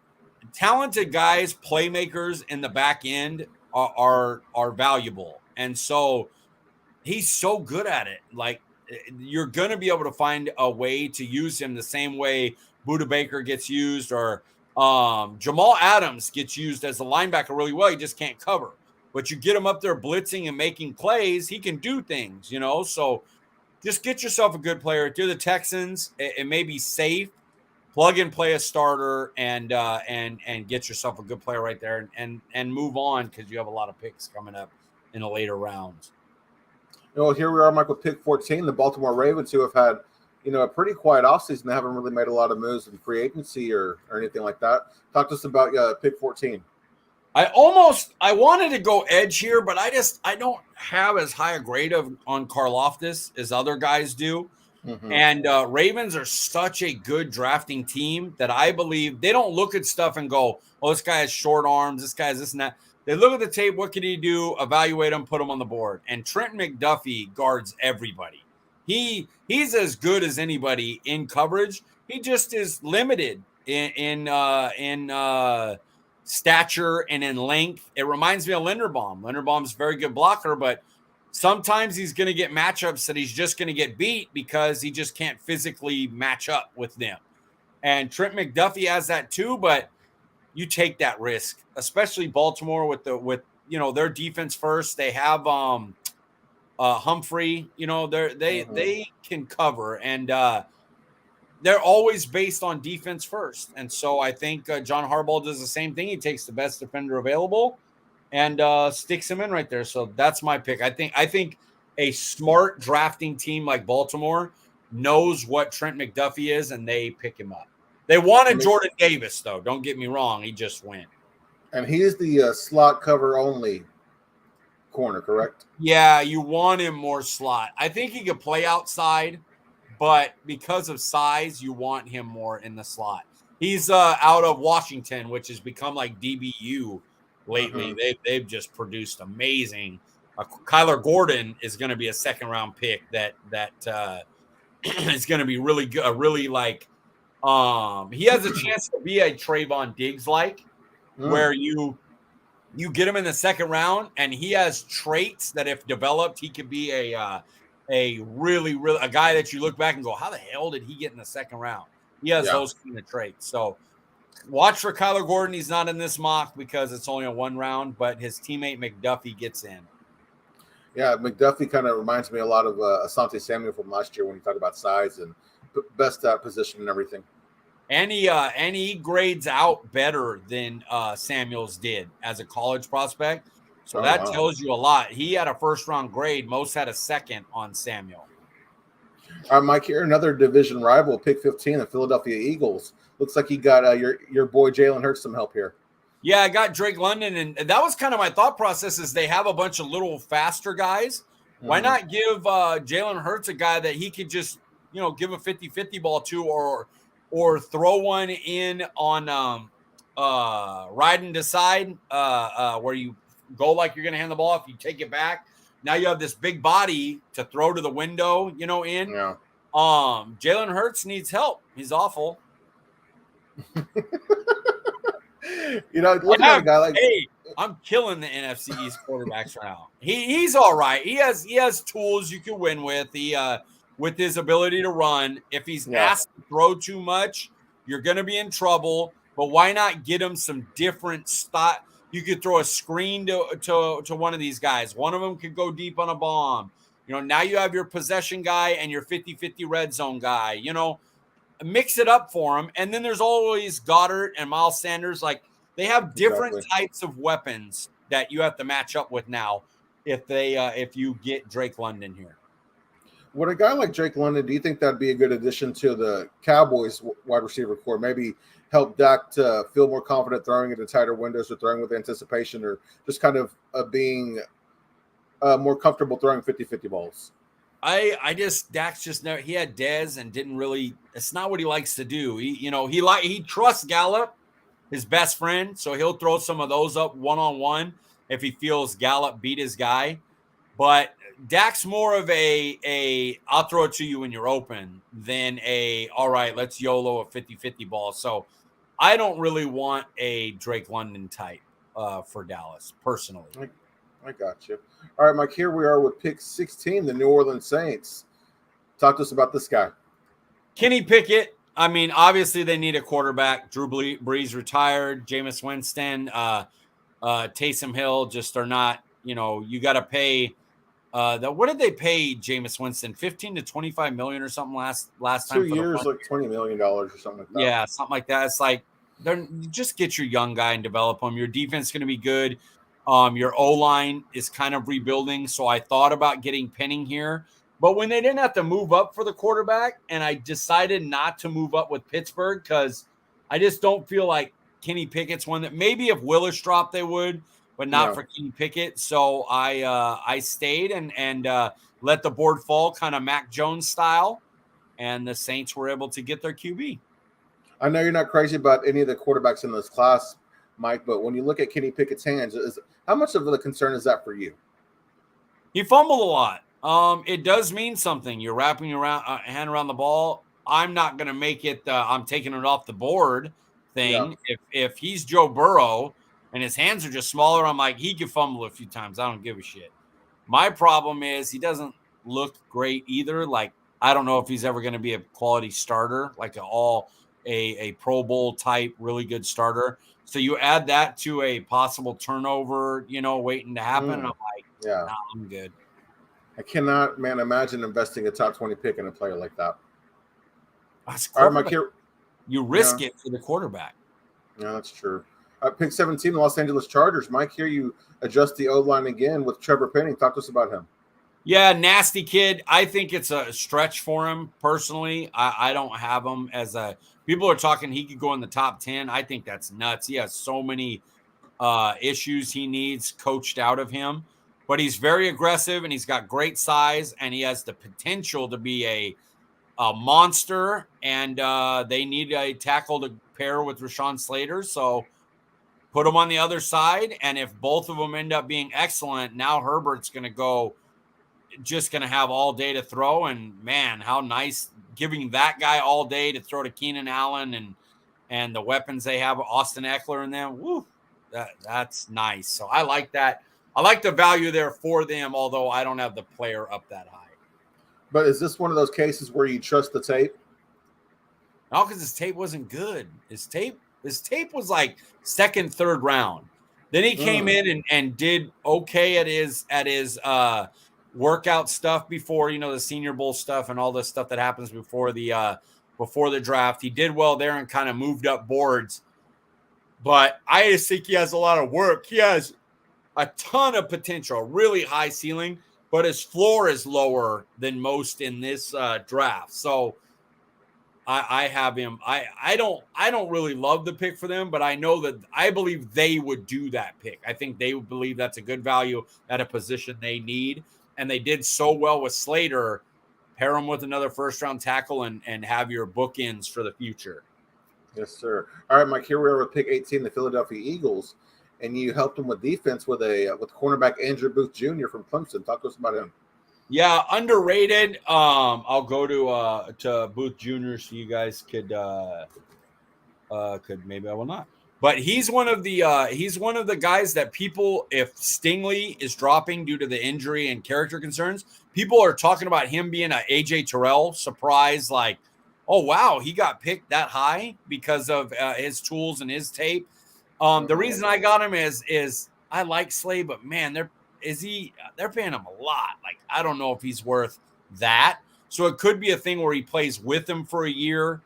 talented guys, playmakers in the back end are valuable. And so he's so good at it. Like, you're going to be able to find a way to use him the same way Budda Baker gets used, or Jamal Adams gets used as a linebacker really well. He just can't cover. But you get him up there blitzing and making plays, he can do things, So just get yourself a good player. If you're the Texans, it may be safe. Plug and play a starter and get yourself a good player right there and move on, because you have a lot of picks coming up in the later rounds. Well, here we are, Michael, pick 14, the Baltimore Ravens, who have had, a pretty quiet offseason. They haven't really made a lot of moves in free agency or anything like that. Talk to us about pick 14. I wanted to go edge here, but I don't have as high a grade on Karlaftis as other guys do. Mm-hmm. And Ravens are such a good drafting team that I believe they don't look at stuff and go, oh, this guy has short arms, this guy has this and that. They look at the tape, what can he do, evaluate him, put him on the board. And Trent McDuffie guards everybody. He's as good as anybody in coverage. He just is limited in stature and in length. It reminds me of Linderbaum. Linderbaum's a very good blocker, but sometimes he's going to get matchups that he's just going to get beat because he just can't physically match up with them. And Trent McDuffie has that too, but you take that risk, especially Baltimore with their defense first. They have Humphrey, they can cover, and they're always based on defense first. And so I think John Harbaugh does the same thing. He takes the best defender available and sticks him in right there. So that's my pick. I think a smart drafting team like Baltimore knows what Trent McDuffie is, and they pick him up. They wanted Jordan Davis, though. Don't get me wrong. He just went. And he's the slot cover only corner, correct? Yeah, you want him more slot. I think he could play outside, but because of size, you want him more in the slot. He's out of Washington, which has become like DBU lately. They've just produced amazing. Kyler Gordon is going to be a second-round pick that is going to be really good. Really like he has a chance to be a Trayvon Diggs where you get him in the second round, and he has traits that if developed, he could be a really a guy that you look back and go, how the hell did he get in the second round? He has those kind of traits. So watch for Kyler Gordon. He's not in this mock because it's only a 1 round, but his teammate McDuffie gets in. Yeah, McDuffie kind of reminds me a lot of Asante Samuel from last year when you talk about size and best position and everything. And he grades out better than Samuels did as a college prospect. So that tells you a lot. He had a first-round grade. Most had a second on Samuel. All right, Mike, here another division rival, pick 15, the Philadelphia Eagles. Looks like you got your boy Jalen Hurts some help here. Yeah, I got Drake London, and that was kind of my thought process is they have a bunch of little faster guys. Why not give Jalen Hurts a guy that he could just, give a 50-50 ball to or throw one in on ride and decide where you go like you're going to hand the ball. If you take it back, now you have this big body to throw to the window, in. Yeah. Jalen Hurts needs help. He's awful. Looking at a guy like I'm killing the NFC East quarterbacks right now. He's all right. He has tools you can win with. With his ability to run. If he's asked to throw too much, you're going to be in trouble. But why not get him some different stuff? You could throw a screen to one of these guys. One of them could go deep on a bomb. Now you have your possession guy and your 50-50 red zone guy. Mix it up for him. And then there's always Goddard and Miles Sanders. Like, they have different types of weapons that you have to match up with now if you get Drake London here. Would a guy like Drake London, do you think that'd be a good addition to the Cowboys wide receiver core? Maybe help Dak to feel more confident throwing into tighter windows or throwing with anticipation, or just kind of being more comfortable throwing 50-50 balls? Dak's just never, he had Dez and didn't really, it's not what he likes to do. He trusts Gallup, his best friend, so he'll throw some of those up one-on-one if he feels Gallup beat his guy. But Dak's more of a I'll throw it to you when you're open than all right, let's YOLO a 50-50 ball. So I don't really want a Drake London type for Dallas, personally. I got you. All right, Mike, here we are with pick 16, the New Orleans Saints. Talk to us about this guy. Kenny Pickett. I mean, obviously they need a quarterback. Drew Brees retired. Jameis Winston, Taysom Hill just are not, you got to pay – what did they pay Jameis Winston? 15 to 25 million or something last time. 2 years, like $20 million or something like that. Yeah, something like that. It's like just get your young guy and develop him. Your defense is going to be good. Your O-line is kind of rebuilding. So I thought about getting Penning here. But when they didn't have to move up for the quarterback, and I decided not to move up with Pittsburgh because I just don't feel like Kenny Pickett's one that maybe if Willis dropped they would, but not for Kenny Pickett. So I stayed and let the board fall, kind of Mac Jones style, and the Saints were able to get their QB. I know you're not crazy about any of the quarterbacks in this class, Mike, but when you look at Kenny Pickett's hands, how much of a concern is that for you? He fumbled a lot. It does mean something. You're wrapping your hand around the ball. I'm not going to make it I'm taking it off the board thing. Yeah. If he's Joe Burrow and his hands are just smaller, I'm like, he could fumble a few times. I don't give a shit. My problem is he doesn't look great either. Like, I don't know if he's ever going to be a quality starter, like a Pro Bowl type, really good starter. So you add that to a possible turnover, waiting to happen. And I'm like, nah, I'm good. I cannot, imagine investing a top 20 pick in a player like that. All right, Mike, here, you risk it for the quarterback. Yeah, that's true. Pick 17, Los Angeles Chargers. Mike, here you adjust the O-line again with Trevor Penning. Talk to us about him. Yeah, nasty kid. I think it's a stretch for him personally. I don't have him as a. People are talking he could go in the top 10. I think that's nuts. He has so many issues he needs coached out of him, but he's very aggressive and he's got great size and he has the potential to be a monster. And they need a tackle to pair with Rashawn Slater. So put him on the other side. And if both of them end up being excellent, now Herbert's going to go. Just going to have all day to throw, and man, how nice giving that guy all day to throw to Keenan Allen and the weapons they have, Austin Eckler and them. Woo, that's nice. So I like that. I like the value there for them, although I don't have the player up that high. But is this one of those cases where you trust the tape? No, because his tape wasn't good. His tape was like second, third round. Then he came in and did okay at his workout stuff before, the Senior Bowl stuff and all the stuff that happens before the draft. He did well there and kind of moved up boards. But I just think he has a lot of work. He has a ton of potential, really high ceiling, but his floor is lower than most in this draft. So I have him. I don't really love the pick for them, but I know that I believe they would do that pick. I think they would believe that's a good value at a position they need. And they did so well with Slater, pair him with another first-round tackle and have your bookends for the future. Yes, sir. All right, Mike, here we are with pick 18, the Philadelphia Eagles, and you helped them with defense with cornerback Andrew Booth Jr. from Clemson. Talk to us about him. Yeah, underrated. I'll go to Booth Jr. so you guys could maybe I will not. But he's one of the guys that people, if Stingley is dropping due to the injury and character concerns, people are talking about him being a AJ Terrell surprise. Like, oh wow, he got picked that high because of his tools and his tape. The reason I got him is I like Slay, but man, they're paying him a lot. Like, I don't know if he's worth that. So it could be a thing where he plays with them for a year.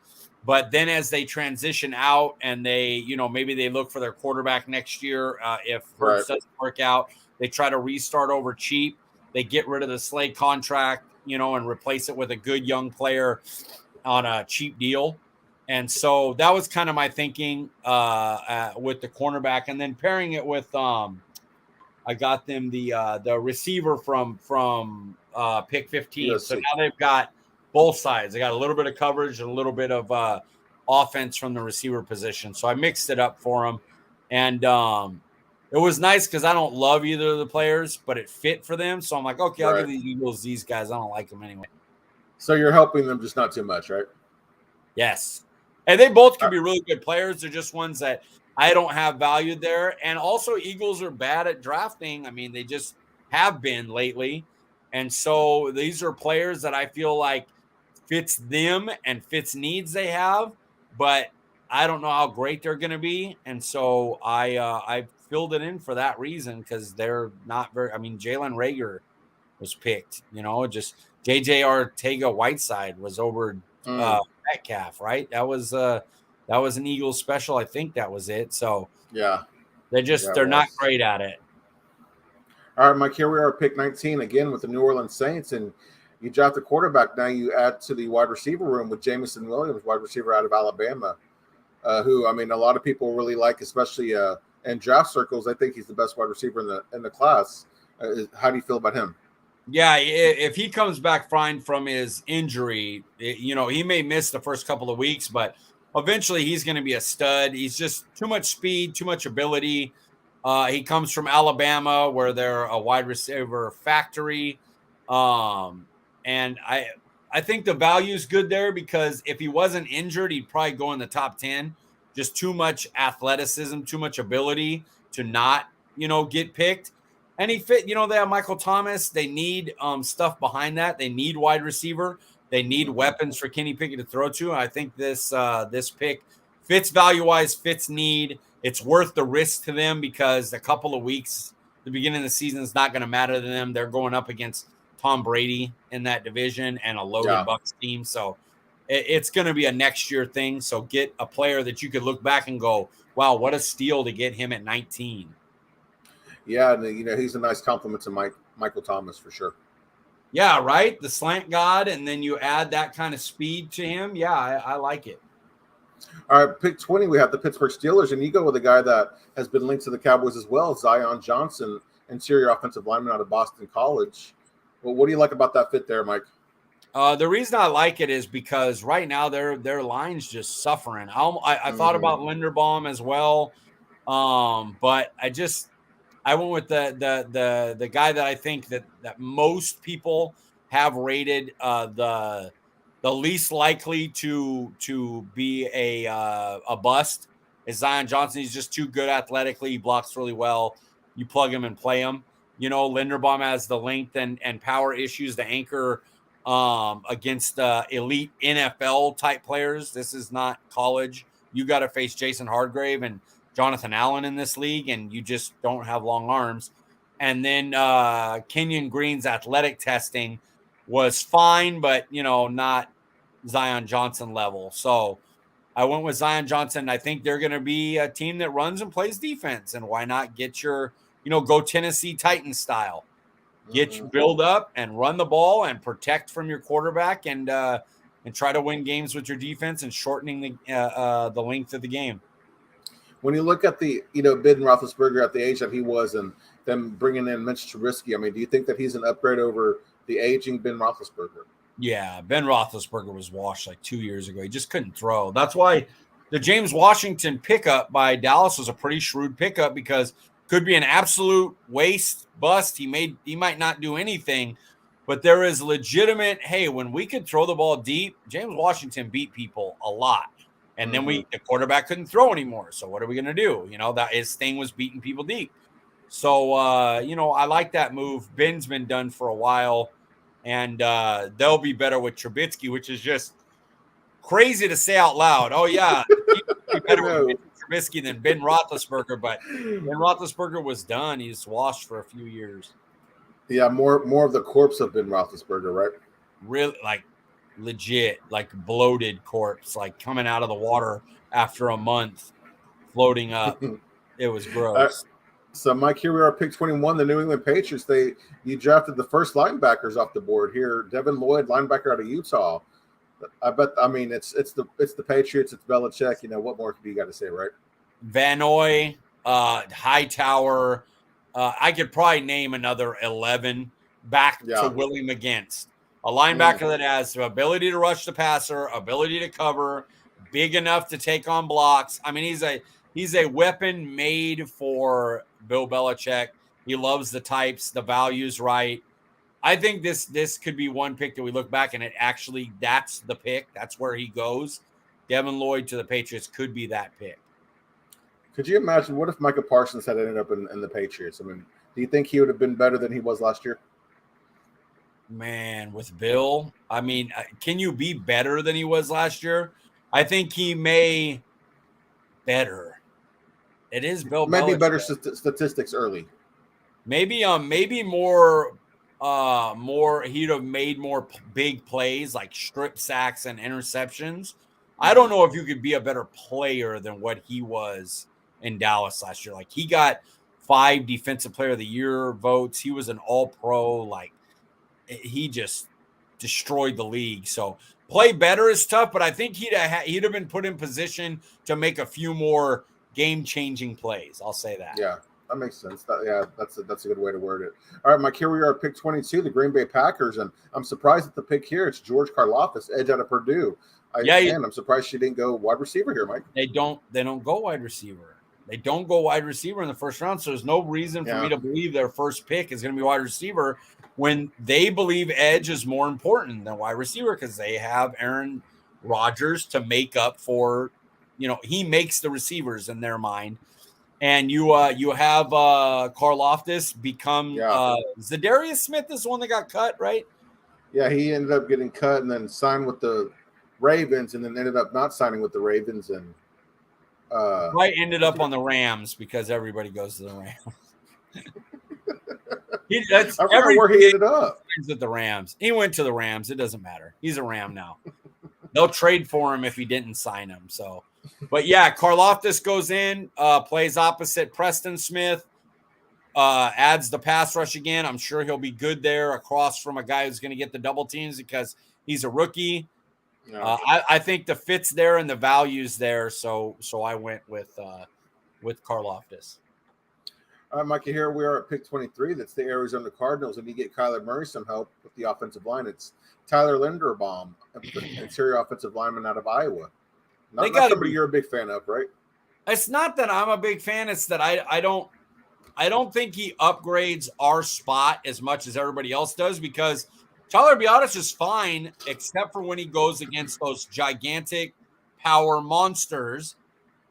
But then as they transition out and they, maybe they look for their quarterback next year, if Hurts doesn't work out, they try to restart over cheap. They get rid of the Slay contract, and replace it with a good young player on a cheap deal. And so that was kind of my thinking with the cornerback. And then pairing it with I got them the receiver from pick 15. Yes, so now they've got both sides. They got a little bit of coverage and a little bit of offense from the receiver position. So I mixed it up for them. And it was nice because I don't love either of the players, but it fit for them. So I'm like, okay, I'll give the Eagles these guys. I don't like them anyway. So you're helping them just not too much, right? Yes. And they both can be really good players. They're just ones that I don't have valued there. And also Eagles are bad at drafting. I mean, they just have been lately. And so these are players that I feel like fits them and fits needs they have, but I don't know how great they're going to be. And so I filled it in for that reason because they're not very – I mean, Jalen Reagor was picked, just J.J. Arcega-Whiteside was over Metcalf, right? That was an Eagles special. I think that was it. So yeah, they're not great at it. All right, Mike, here we are at pick 19 again with the New Orleans Saints, and you draft the quarterback. Now you add to the wide receiver room with Jamison Williams, wide receiver out of Alabama, who, I mean, a lot of people really like, especially in draft circles. I think he's the best wide receiver in the class. How do you feel about him? Yeah, if he comes back fine from his injury, he may miss the first couple of weeks, but eventually he's going to be a stud. He's just too much speed, too much ability. He comes from Alabama, where they're a wide receiver factory. And I think the value is good there because if he wasn't injured, he'd probably go in the top 10. Just too much athleticism, too much ability to not, get picked. And he fit, they have Michael Thomas. They need stuff behind that. They need wide receiver. They need weapons for Kenny Pickett to throw to. And I think this pick fits value-wise, fits need. It's worth the risk to them because a couple of weeks, the beginning of the season is not going to matter to them. They're going up against Tom Brady in that division and a loaded Bucs team. So it's going to be a next year thing. So get a player that you could look back and go, wow, what a steal to get him at 19. Yeah, and he's a nice compliment to Michael Thomas for sure. Yeah, right. The slant god, and then you add that kind of speed to him. Yeah, I like it. All right, pick 20, we have the Pittsburgh Steelers, and you go with a guy that has been linked to the Cowboys as well, Zion Johnson, interior offensive lineman out of Boston College. Well, what do you like about that fit there, Mike? The reason I like it is because right now their line's just suffering. I thought about Linderbaum as well, but I went with the guy that I think that most people have rated the least likely to be a bust is Zion Johnson. He's just too good athletically. He blocks really well. You plug him and play him. You know, Linderbaum has the length and power issues, the anchor against elite NFL type players. This is not college. You got to face Jason Hargrave and Jonathan Allen in this league, and you just don't have long arms. And then Kenyan Green's athletic testing was fine, but, you know, not Zion Johnson level. So I went with Zion Johnson. I think they're going to be a team that runs and plays defense. And why not get your, you know, go Tennessee Titans style. Get you build up and run the ball and protect from your quarterback and try to win games with your defense and shortening the length of the game. When you look at the, you know, Ben Roethlisberger at the age that he was and them bringing in Mitch Trubisky, I mean, do you think that he's an upgrade over the aging Ben Roethlisberger? Yeah, Ben Roethlisberger was washed like 2 years ago. He just couldn't throw. That's why the James Washington pickup by Dallas was a pretty shrewd pickup because could be an absolute waste bust. He might not do anything, but there is legitimate, hey, when we could throw the ball deep, James Washington beat people a lot. And then the quarterback couldn't throw anymore. So what are we going to do? You know, that his thing was beating people deep. So, you know, I like that move. Ben's been done for a while, and they'll be better with Trubisky, which is just crazy to say out loud. Oh, yeah, he'll be better with Trubisky than Ben Roethlisberger, but Ben Roethlisberger was done. He's washed for a few years. Yeah, more of the corpse of Ben Roethlisberger, right? Really, like legit, like bloated corpse, like coming out of the water after a month, floating up. It was gross. So, Mike, here we are, pick 21, the New England Patriots. You drafted the first linebackers off the board here. Devin Lloyd, linebacker out of Utah. I mean, it's the Patriots, it's Belichick. You know, what more do you got to say, right? Van Noy, Hightower. I could probably name another 11 back to Willie against. A linebacker that has the ability to rush the passer, ability to cover, big enough to take on blocks. I mean, he's a weapon made for Bill Belichick. He loves the types, the values right. I think this could be one pick that we look back and that's the pick. That's where he goes. Devin Lloyd to the Patriots could be that pick. Could you imagine what if Micah Parsons had ended up in the Patriots? I mean, do you think he would have been better than he was last year? Man, with Bill, I mean, can you be better than he was last year? I think he may better. It is Bill Belichick. Maybe better statistics early. Maybe more he'd have made more big plays like strip sacks and interceptions. I don't know if you could be a better player than what he was in Dallas last year. Like he got 5 Defensive Player of the Year votes. He was an All-Pro. Like he just destroyed the league. So play better is tough, but I think he'd have been put in position to make a few more game-changing plays. I'll say that. Yeah, that makes sense. That's a good way to word it. All right, Mike, here we are at pick 22, the Green Bay Packers, and I'm surprised at the pick here. It's George Karlaftis, edge out of Purdue. I'm surprised she didn't go wide receiver here, Mike. They don't go wide receiver. They don't go wide receiver in the first round, so there's no reason for me to believe their first pick is going to be wide receiver when they believe edge is more important than wide receiver because they have Aaron Rodgers to make up for, you know, he makes the receivers in their mind. And you have Karlaftis become Zadarius Smith is the one that got cut, right? Yeah, he ended up getting cut and then signed with the Ravens and then ended up not signing with the Ravens and ended up on the Rams because everybody goes to the Rams. I remember where he ended up. At the Rams. He went to the Rams. It doesn't matter. He's a Ram now. They'll trade for him if he didn't sign him. So, but yeah, Karlaftis goes in, plays opposite Preston Smith. adds the pass rush again. I'm sure he'll be good there across from a guy who's going to get the double teams because he's a rookie. Yeah. I think the fit's there and the value's there. So I went with Karlaftis. All right, Mikey, here we are at pick 23. That's the Arizona Cardinals. And you get Kyler Murray some help with the offensive line. It's Tyler Linderbaum, interior offensive lineman out of Iowa. Not somebody you're a big fan of, right? It's not that I'm a big fan. It's that I don't think he upgrades our spot as much as everybody else does because Tyler Biadasz is fine, except for when he goes against those gigantic power monsters.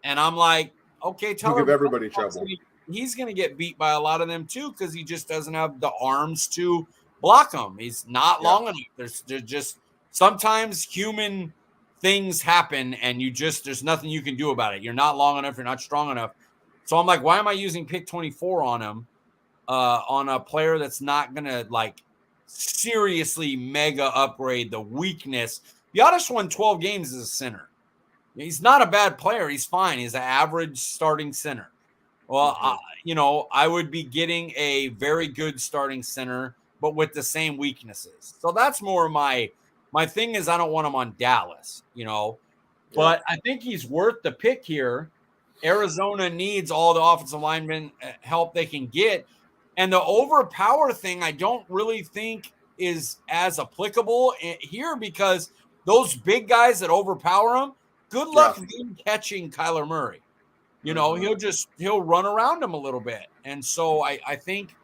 And I'm like, okay, Tyler, give everybody trouble. He's going to get beat by a lot of them too because he just doesn't have the arms to block them. He's not long enough. There's just sometimes human things happen and there's nothing you can do about it. You're not long enough. You're not strong enough. So I'm like, why am I using pick 24 on him, on a player that's not going to like seriously mega upgrade the weakness? Biadasz won 12 games as a center. He's not a bad player. He's fine. He's an average starting center. Well, I would be getting a very good starting center, but with the same weaknesses. So that's more my thing is I don't want him on Dallas, but I think he's worth the pick here. Arizona needs all the offensive linemen help they can get. And the overpower thing, I don't really think is as applicable here because those big guys that overpower him, good luck them catching Kyler Murray. He'll run around him a little bit. And so I think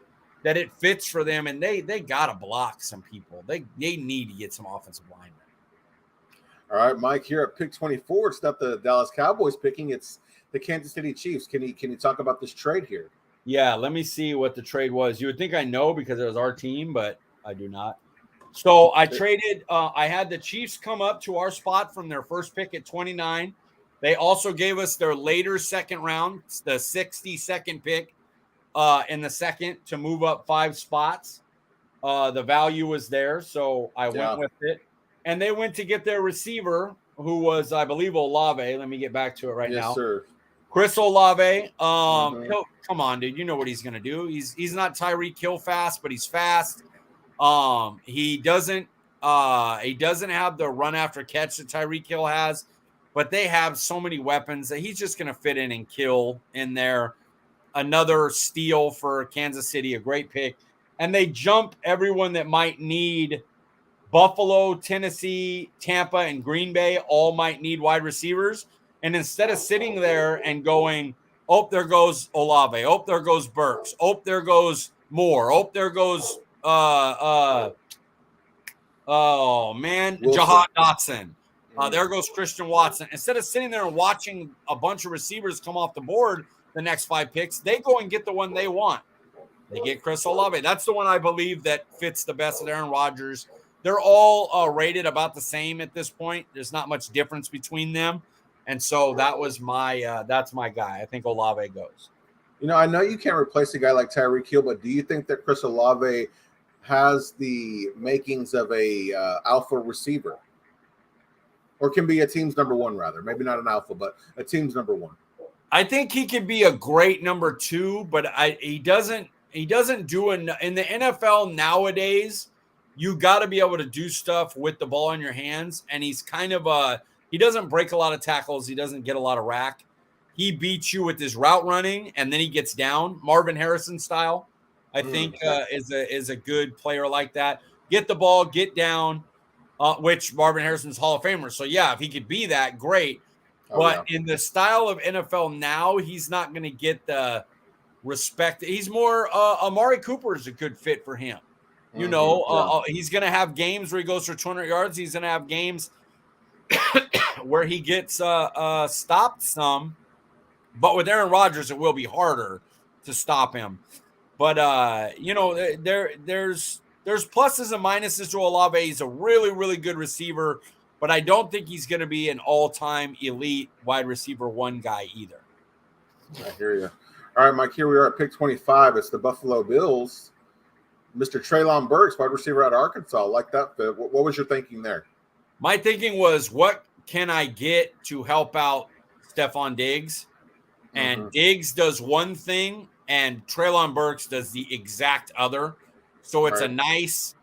that it fits for them, and they got to block some people. They need to get some offensive linemen. All right, Mike, here at pick 24, it's not the Dallas Cowboys picking, it's the Kansas City Chiefs. Can you talk about this trade here? Yeah, let me see what the trade was. You would think I know because it was our team, but I do not. So I traded I had the Chiefs come up to our spot from their first pick at 29. They also gave us their later second round, the 62nd pick in the second to move up 5 spots. The value was there, so I went with it. And they went to get their receiver, who was, I believe, Olave. Let me get back to it now. Yes, sir. Chris Olave. Come on, dude. You know what he's going to do. He's not Tyreek Hill fast, but he's fast. He doesn't have the run after catch that Tyreek Hill has. But they have so many weapons that he's just going to fit in and kill in there. Another steal for Kansas City, a great pick. And they jump everyone that might need Buffalo, Tennessee, Tampa, and Green Bay all might need wide receivers. And instead of sitting there and going, oh, there goes Olave. Oh, there goes Burks. Oh, there goes Moore. Oh, there goes Jahad Dotson. There goes Christian Watson. Instead of sitting there and watching a bunch of receivers come off the board the next 5 picks, they go and get the one they want. They get Chris Olave. That's the one I believe that fits the best of Aaron Rodgers. They're all rated about the same at this point. There's not much difference between them. And so that was that's my guy. I think Olave goes. I know you can't replace a guy like Tyreek Hill, but do you think that Chris Olave has the makings of a alpha receiver? Or can be a team's number 1, rather. Maybe not an alpha, but a team's number 1. I think he could be a great number 2, but he doesn't do in the NFL nowadays. You got to be able to do stuff with the ball in your hands, and he's kind of he doesn't break a lot of tackles. He doesn't get a lot of rack. He beats you with his route running, and then he gets down, Marvin Harrison style. I think is a good player like that. Get the ball, get down. Which Marvin Harrison's Hall of Famer. So, yeah, if he could be that, great. But in the style of NFL now, he's not going to get the respect. He's more Amari Cooper is a good fit for him. He's going to have games where he goes for 200 yards. He's going to have games where he gets stopped some. But with Aaron Rodgers, it will be harder to stop him. But, there's pluses and minuses to Olave. He's a really, really good receiver, but I don't think he's going to be an all-time elite wide receiver 1 guy either. I hear you. All right, Mike, here we are at pick 25. It's the Buffalo Bills. Mr. Treylon Burks, wide receiver out of Arkansas. Like that fit. What was your thinking there? My thinking was, what can I get to help out Stephon Diggs? And Diggs does one thing and Treylon Burks does the exact other. So it's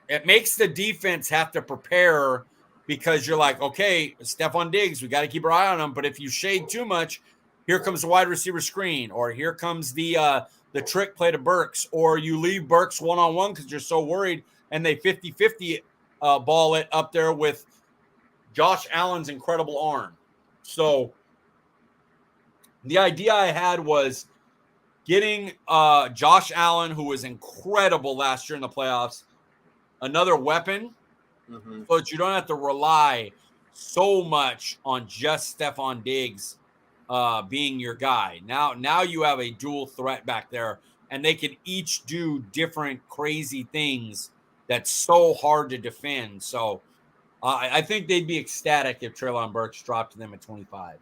it makes the defense have to prepare because you're like, okay, Stephon Diggs, we got to keep our eye on him. But if you shade too much, here comes the wide receiver screen, or here comes the trick play to Burks, or you leave Burks one-on-one because you're so worried, and they 50-50 ball it up there with Josh Allen's incredible arm. So the idea I had was getting Josh Allen, who was incredible last year in the playoffs, another weapon, so that you don't have to rely so much on just Stephon Diggs being your guy. Now you have a dual threat back there, and they can each do different crazy things that's so hard to defend. So I think they'd be ecstatic if Treylon Burks dropped to them at 25.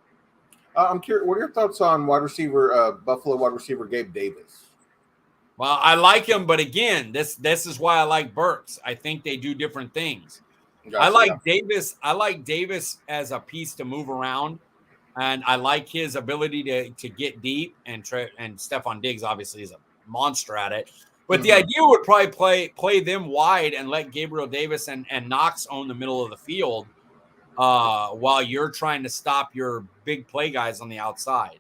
I'm curious, what are your thoughts on Buffalo wide receiver Gabe Davis? Well, I like him, but again, this is why I like Burks. I think they do different things. Gotcha, I like Davis. I like Davis as a piece to move around, and I like his ability to get deep. And Stephon Diggs obviously is a monster at it. But the idea would probably play them wide and let Gabriel Davis and Knox own the middle of the field while you're trying to stop your big play guys on the outside.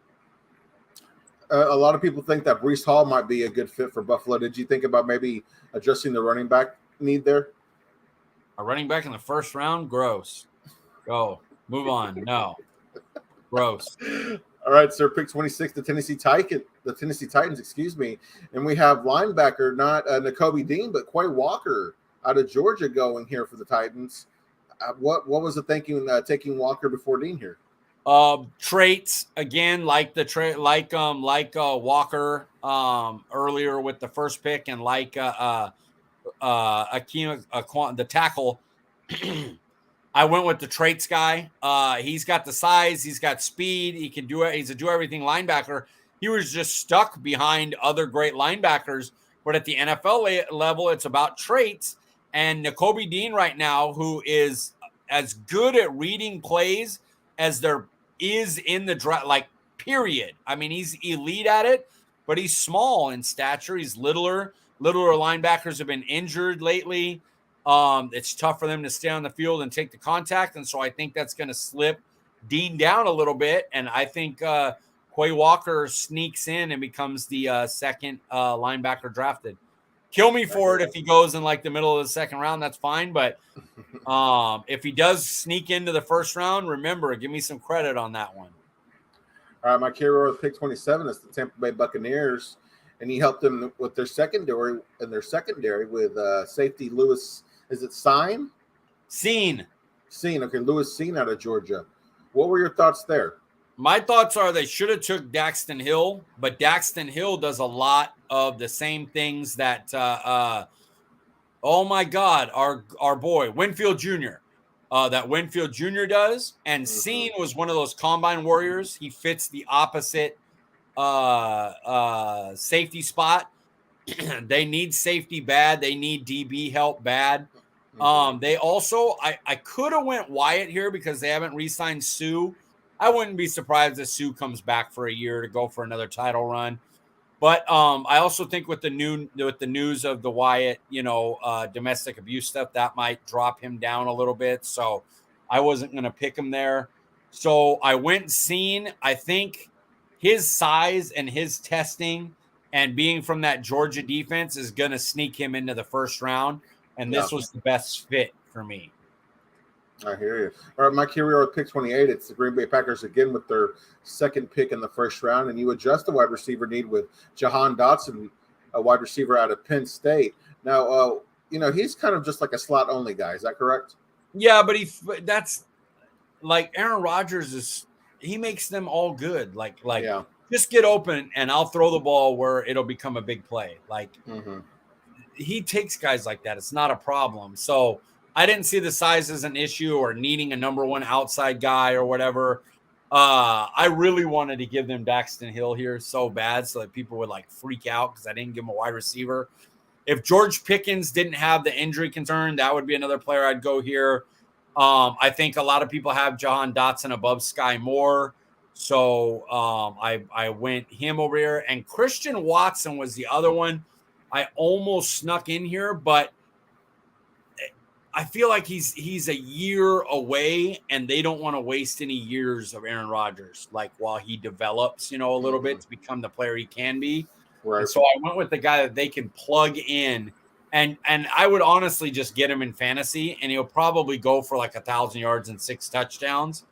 A lot of people think that Breece Hall might be a good fit for Buffalo. Did you think about maybe addressing the running back need there? A running back in the first round? Gross. Go. Move on. No. Gross. All right, sir. Pick 26, the Tennessee Titans, excuse me. And we have linebacker, not Nakobe Dean, but Quay Walker out of Georgia going here for the Titans. What was the thinking taking Walker before Dean here? Traits again, like Walker earlier with the first pick, and like Akeem, the tackle. I went with the traits guy. He's got the size, he's got speed, he can do it. He's a do everything linebacker. He was just stuck behind other great linebackers, but at the NFL level, it's about traits. And Nakobe Dean right now, who is as good at reading plays as there is in the draft, like, period. I mean, he's elite at it, but he's small in stature. He's littler. Littler linebackers have been injured lately. It's tough for them to stay on the field and take the contact, and so I think that's going to slip Dean down a little bit, and I think Quay Walker sneaks in and becomes the second linebacker drafted. Kill me for it if he goes in like the middle of the second round. That's fine. But if he does sneak into the first round, remember, give me some credit on that one. All right, my carrier with pick 27 is the Tampa Bay Buccaneers, and he helped them with their secondary with safety Lewis. Is it Scene? Okay, Lewis Scene out of Georgia. What were your thoughts there? My thoughts are they should have took Daxton Hill, but Daxton Hill does a lot of the same things that, oh my God, our boy, Winfield Jr., that Winfield Jr. does. And Scene was one of those combine warriors. He fits the opposite safety spot. They need safety bad. They need DB help bad. They also, I could have went Wyatt here because they haven't re-signed Sue. I wouldn't be surprised if Sue comes back for a year to go for another title run. But I also think with the news of the Wyatt, domestic abuse stuff, that might drop him down a little bit. So I wasn't going to pick him there. So I went Scene. I think his size and his testing and being from that Georgia defense is going to sneak him into the first round. And this was the best fit for me. I hear you. All right, Mike, here we are with pick 28. It's the Green Bay Packers again with their second pick in the first round, and you adjust the wide receiver need with Jahan Dotson, a wide receiver out of Penn State. Now, he's kind of just like a slot-only guy. Is that correct? Yeah, but that's like Aaron Rodgers he makes them all good. Just get open, and I'll throw the ball where it'll become a big play. He takes guys like that. It's not a problem. So I didn't see the size as an issue or needing a number one outside guy or whatever. I really wanted to give them Daxton Hill here so bad so that people would freak out because I didn't give him a wide receiver. If George Pickens didn't have the injury concern, that would be another player I'd go here. I think a lot of people have Jahan Dotson above Sky Moore. So I went him over here, and Christian Watson was the other one I almost snuck in here, but I feel like he's a year away, and they don't want to waste any years of Aaron Rodgers, like while he develops, a little bit to become the player he can be. Right. And so I went with the guy that they can plug in, and I would honestly just get him in fantasy, and he'll probably go for like 1,000 yards and 6 touchdowns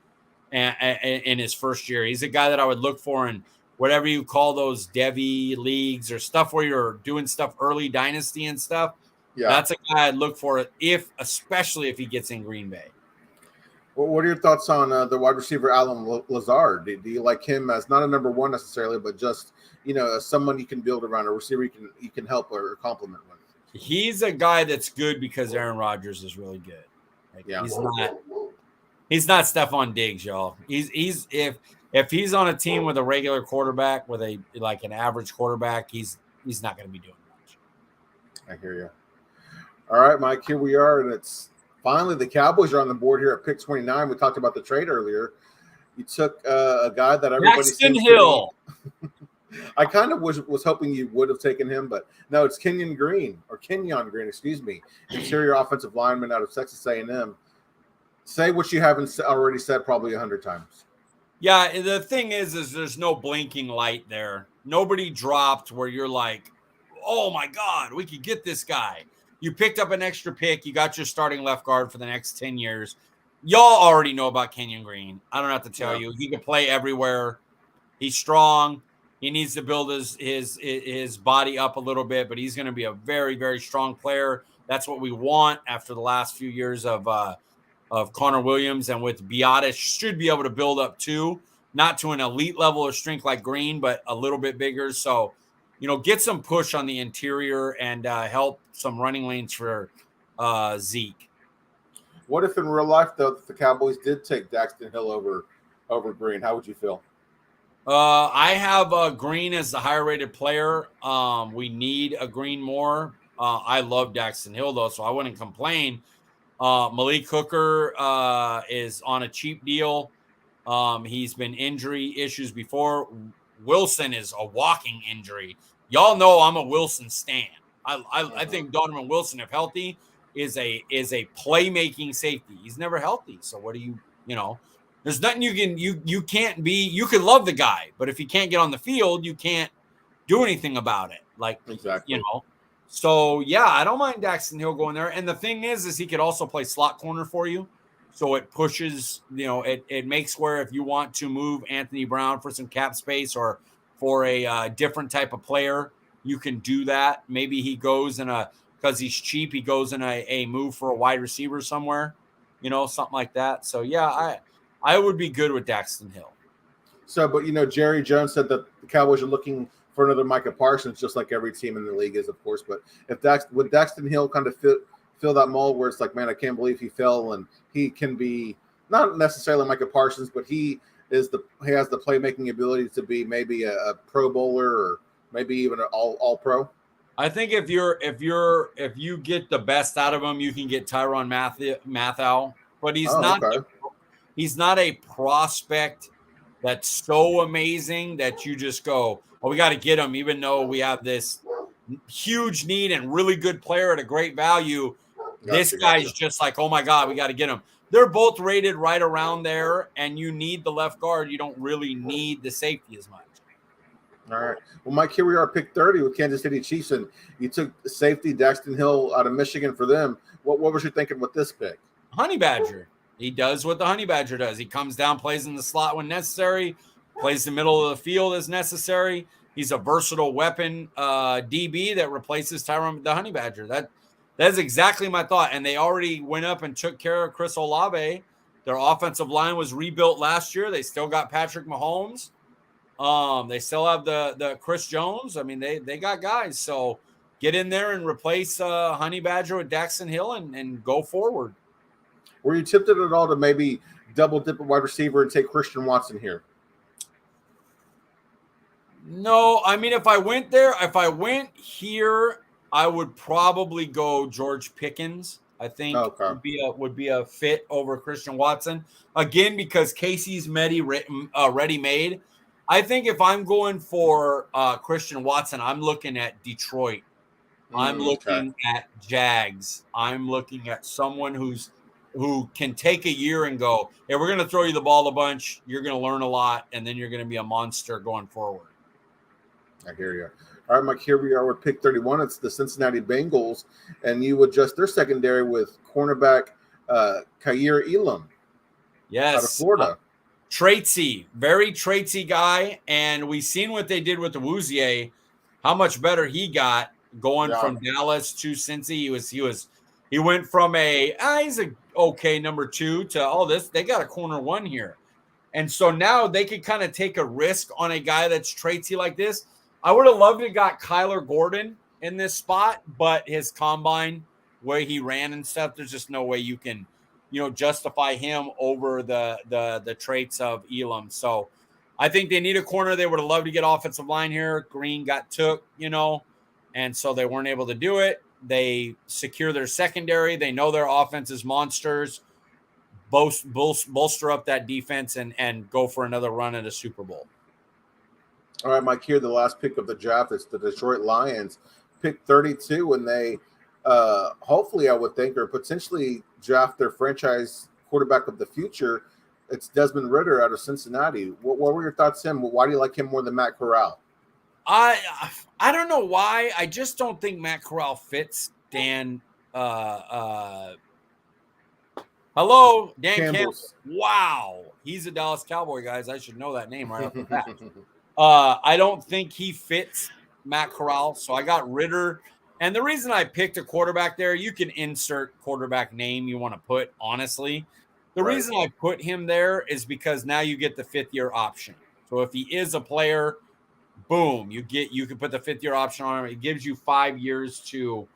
in his first year. He's a guy that I would look for in whatever you call those Devy leagues or stuff where you're doing stuff early dynasty and stuff. Yeah. That's a guy I'd look for especially if he gets in Green Bay. Well, what are your thoughts on the wide receiver Alan Lazard? Do you like him as not a number one necessarily, but just as someone you can build around, a receiver you can help or complement with? He's a guy that's good because Aaron Rodgers is really good. He's not Stephon Diggs, y'all. He's if he's on a team with a regular quarterback, with an average quarterback, he's not going to be doing much. I hear you. All right, Mike, here we are, and it's finally the Cowboys are on the board here at pick 29. We talked about the trade earlier. You took a guy that everybody seems Hill. I kind of was hoping you would have taken him, but no, it's Kenyan Green, excuse me, interior offensive lineman out of Texas A&M. Say what you haven't already said probably 100 times. Yeah, the thing is there's no blinking light there. Nobody dropped where you're like, oh, my God, we could get this guy. You picked up an extra pick. You got your starting left guard for the next 10 years. Y'all already know about Kenyan Green. I don't have to tell you. He can play everywhere. He's strong. He needs to build his body up a little bit, but he's going to be a very, very strong player. That's what we want after the last few years of Connor Williams, and with Biadasz should be able to build up too, not to an elite level of strength like Green, but a little bit bigger. So, get some push on the interior and help some running lanes for Zeke. What if in real life, though, the Cowboys did take Daxton Hill over Green? How would you feel? I have Green as the higher rated player. We need a Green more. I love Daxton Hill, though, so I wouldn't complain. Malik Hooker is on a cheap deal. He's been injury issues before. Wilson is a walking injury. Y'all know I'm a Wilson stan. I think Donovan Wilson, if healthy, is a playmaking safety. He's never healthy. So what do you there's nothing you can't be. You can love the guy, but if he can't get on the field, you can't do anything about it. Exactly. So yeah, I don't mind Daxton Hill going there. And the thing is he could also play slot corner for you. So it pushes, it makes where if you want to move Anthony Brown for some cap space or for a different type of player, you can do that. Maybe he goes because he's cheap, he goes in a move for a wide receiver somewhere, something like that. So yeah, I would be good with Daxton Hill. So, but Jerry Jones said that the Cowboys are looking for another Micah Parsons, just like every team in the league is, of course. But would Daxton Hill kind of fill that mold where it's like, man, I can't believe he fell, and he can be not necessarily Micah Parsons, but he has the playmaking ability to be maybe a Pro Bowler or maybe even an all pro. I think if you get the best out of him, you can get Tyrann Mathieu, but he's not a prospect that's so amazing that you just go, oh, we got to get him, even though we have this huge need and really good player at a great value. This guy's just like, oh my God, we got to get him. They're both rated right around there, and you need the left guard. You don't really need the safety as much. All right. Well, Mike, here we are, pick 30 with Kansas City Chiefs, and you took the safety Daxton Hill out of Michigan for them. What was you thinking with this pick? Honey Badger. He does what the Honey Badger does. He comes down, plays in the slot when necessary, plays the middle of the field as necessary. He's a versatile weapon DB that replaces the Honey Badger. That's exactly my thought. And they already went up and took care of Chris Olave. Their offensive line was rebuilt last year. They still got Patrick Mahomes. They still have the Chris Jones. I mean, they got guys. So get in there and replace Honey Badger with Daxton Hill and go forward. Were you tempted at all to maybe double dip a wide receiver and take Christian Watson here? No, I mean, if I went here, I would probably go George Pickens. I think Okay. would be a fit over Christian Watson again because Casey's ready-made. I think if I'm going for Christian Watson, I'm looking at Detroit. I'm Okay. looking at Jags. I'm looking at someone who can take a year and go, hey, we're going to throw you the ball a bunch. You're going to learn a lot, and then you're going to be a monster going forward. I hear you. All right, Mike, here we are with pick 31. It's the Cincinnati Bengals, and you adjust their secondary with cornerback Kaiir Elam out of Florida. Traitsy, very traitsy guy, and we've seen what they did with the Wouzier, how much better he got going from Dallas to Cincy. He went from he's a okay number 2 to they got a corner 1 here. And so now they could kind of take a risk on a guy that's traitsy like this. I would have loved to have got Kyler Gordon in this spot, but his combine, where he ran and stuff, there's just no way you can, justify him over the traits of Elam. So I think they need a corner. They would have loved to get offensive line here. Green got took, and so they weren't able to do it. They secure their secondary. They know their offense is monsters. Bolster up that defense and go for another run at a Super Bowl. All right, Mike, here the last pick of the draft is the Detroit Lions, pick 32, and they hopefully, I would think, or potentially draft their franchise quarterback of the future. It's Desmond Ritter out of Cincinnati. What were your thoughts on him? Why do you like him more than Matt Corral? I don't know why. I just don't think Matt Corral fits Dan. Hello, Dan Campbell. Wow, he's a Dallas Cowboy, guys. I should know that name right off the bat. I don't think he fits Matt Corral, so I got Ritter. And the reason I picked a quarterback there, you can insert quarterback name you want to put, honestly. The reason I put him there is because now you get the 5th-year option. So if he is a player, boom, you can put the 5th-year option on him. It gives you 5 years to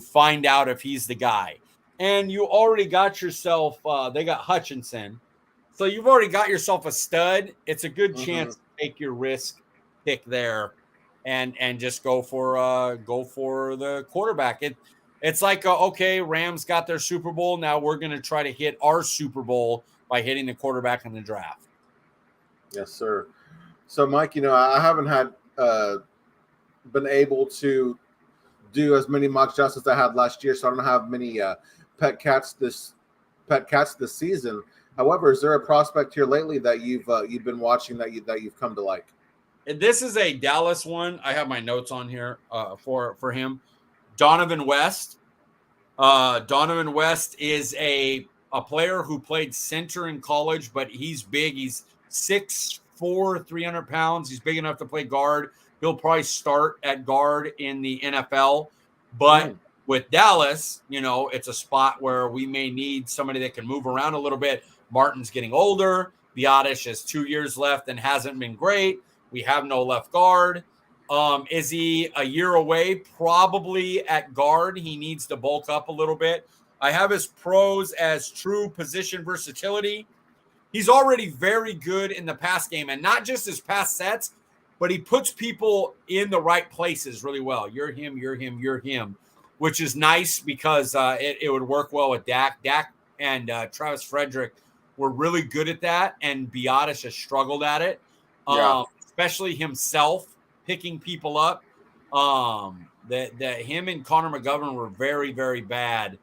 find out if he's the guy. And you already got yourself they got Hutchinson. So you've already got yourself a stud. It's a good chance to take your risk pick there and just go for the quarterback. It's like okay, Rams got their Super Bowl. Now we're going to try to hit our Super Bowl by hitting the quarterback in the draft. Yes, sir. So, Mike, I haven't had been able to do as many mock drafts as I had last year, so I don't have many pet cats this season. However, is there a prospect here lately that you've been watching that you've come to like? This is a Dallas one. I have my notes on here for him. Donovan West. Donovan West is a player who played center in college, but he's big. He's 6'4", 300 pounds. He's big enough to play guard. He'll probably start at guard in the NFL. But with Dallas, it's a spot where we may need somebody that can move around a little bit. Martin's getting older. Biotish has 2 years left and hasn't been great. We have no left guard. Is he a year away? Probably at guard. He needs to bulk up a little bit. I have his pros as true position versatility. He's already very good in the pass game, and not just his pass sets, but he puts people in the right places really well. You're him, you're him, you're him, which is nice because it would work well with Dak. Dak and Travis Frederick were really good at that, and Biotish has struggled at it, especially himself picking people up. That him and Connor McGovern were very, very bad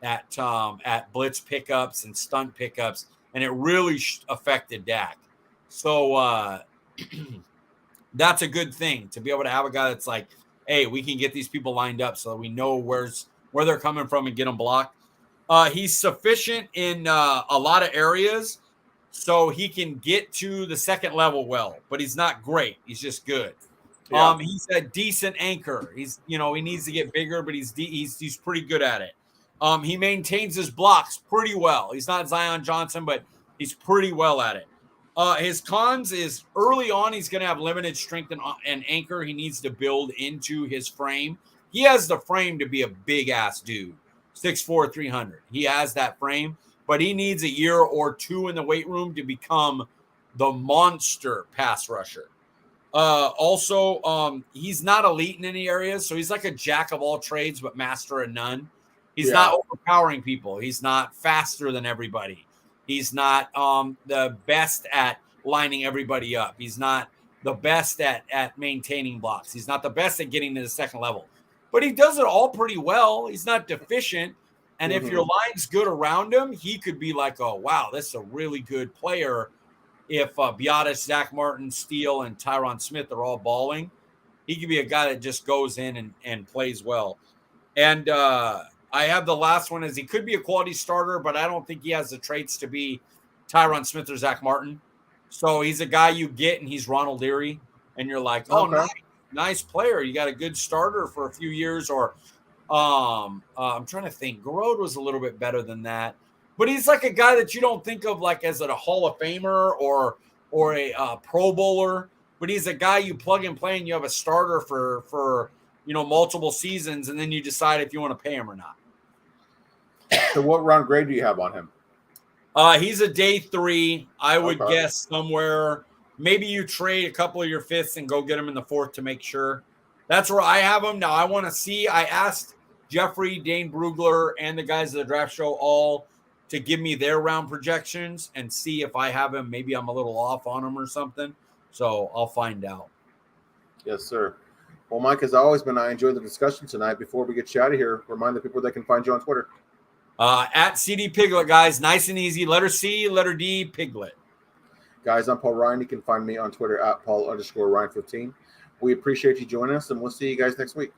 at blitz pickups and stunt pickups, and it really affected Dak. So that's a good thing to be able to have a guy that's like, hey, we can get these people lined up so that we know where they're coming from and get them blocked. He's sufficient in a lot of areas, so he can get to the second level well, but he's not great. He's just good. Yeah. He's a decent anchor. He's, he needs to get bigger, but he's pretty good at it. He maintains his blocks pretty well. He's not Zion Johnson, but he's pretty well at it. His cons is early on, he's going to have limited strength and anchor. He needs to build into his frame. He has the frame to be a big-ass dude, 6'4", 300. He has that frame, but he needs a year or two in the weight room to become the monster pass rusher. Also, he's not elite in any areas, so he's like a jack of all trades but master of none. He's not overpowering people. He's not faster than everybody. He's not the best at lining everybody up. He's not the best at maintaining blocks. He's not the best at getting to the second level. But he does it all pretty well. He's not deficient. And if your line's good around him, he could be like, oh, wow, this is a really good player. If Biadasz, Zach Martin, Steele, and Tyron Smith are all balling, he could be a guy that just goes in and plays well. And I have the last one as he could be a quality starter, but I don't think he has the traits to be Tyron Smith or Zach Martin. So he's a guy you get, and he's Ronald Leary. And you're like, oh, nice player. You got a good starter for a few years. Or I'm trying to think. Garode was a little bit better than that. But he's like a guy that you don't think of like as a Hall of Famer or a Pro Bowler. But he's a guy you plug and play, and you have a starter for multiple seasons, and then you decide if you want to pay him or not. So what round grade do you have on him? He's a day 3. I would guess somewhere. Maybe you trade a couple of your 5th and go get him in the 4th to make sure. That's where I have him. Now I want to see. I asked Jeffrey, Dane Brugler, and the guys at the draft show all to give me their round projections and see if I have him. Maybe I'm a little off on him or something. So I'll find out. Yes, sir. Well, Mike, as always, I enjoyed the discussion tonight. Before we get you out of here, remind the people they can find you on Twitter. At CD Piglet, guys. Nice and easy. Letter C, letter D, Piglet. Guys, I'm Paul Ryan. You can find me on Twitter at Paul_Ryan15. We appreciate you joining us, and we'll see you guys next week.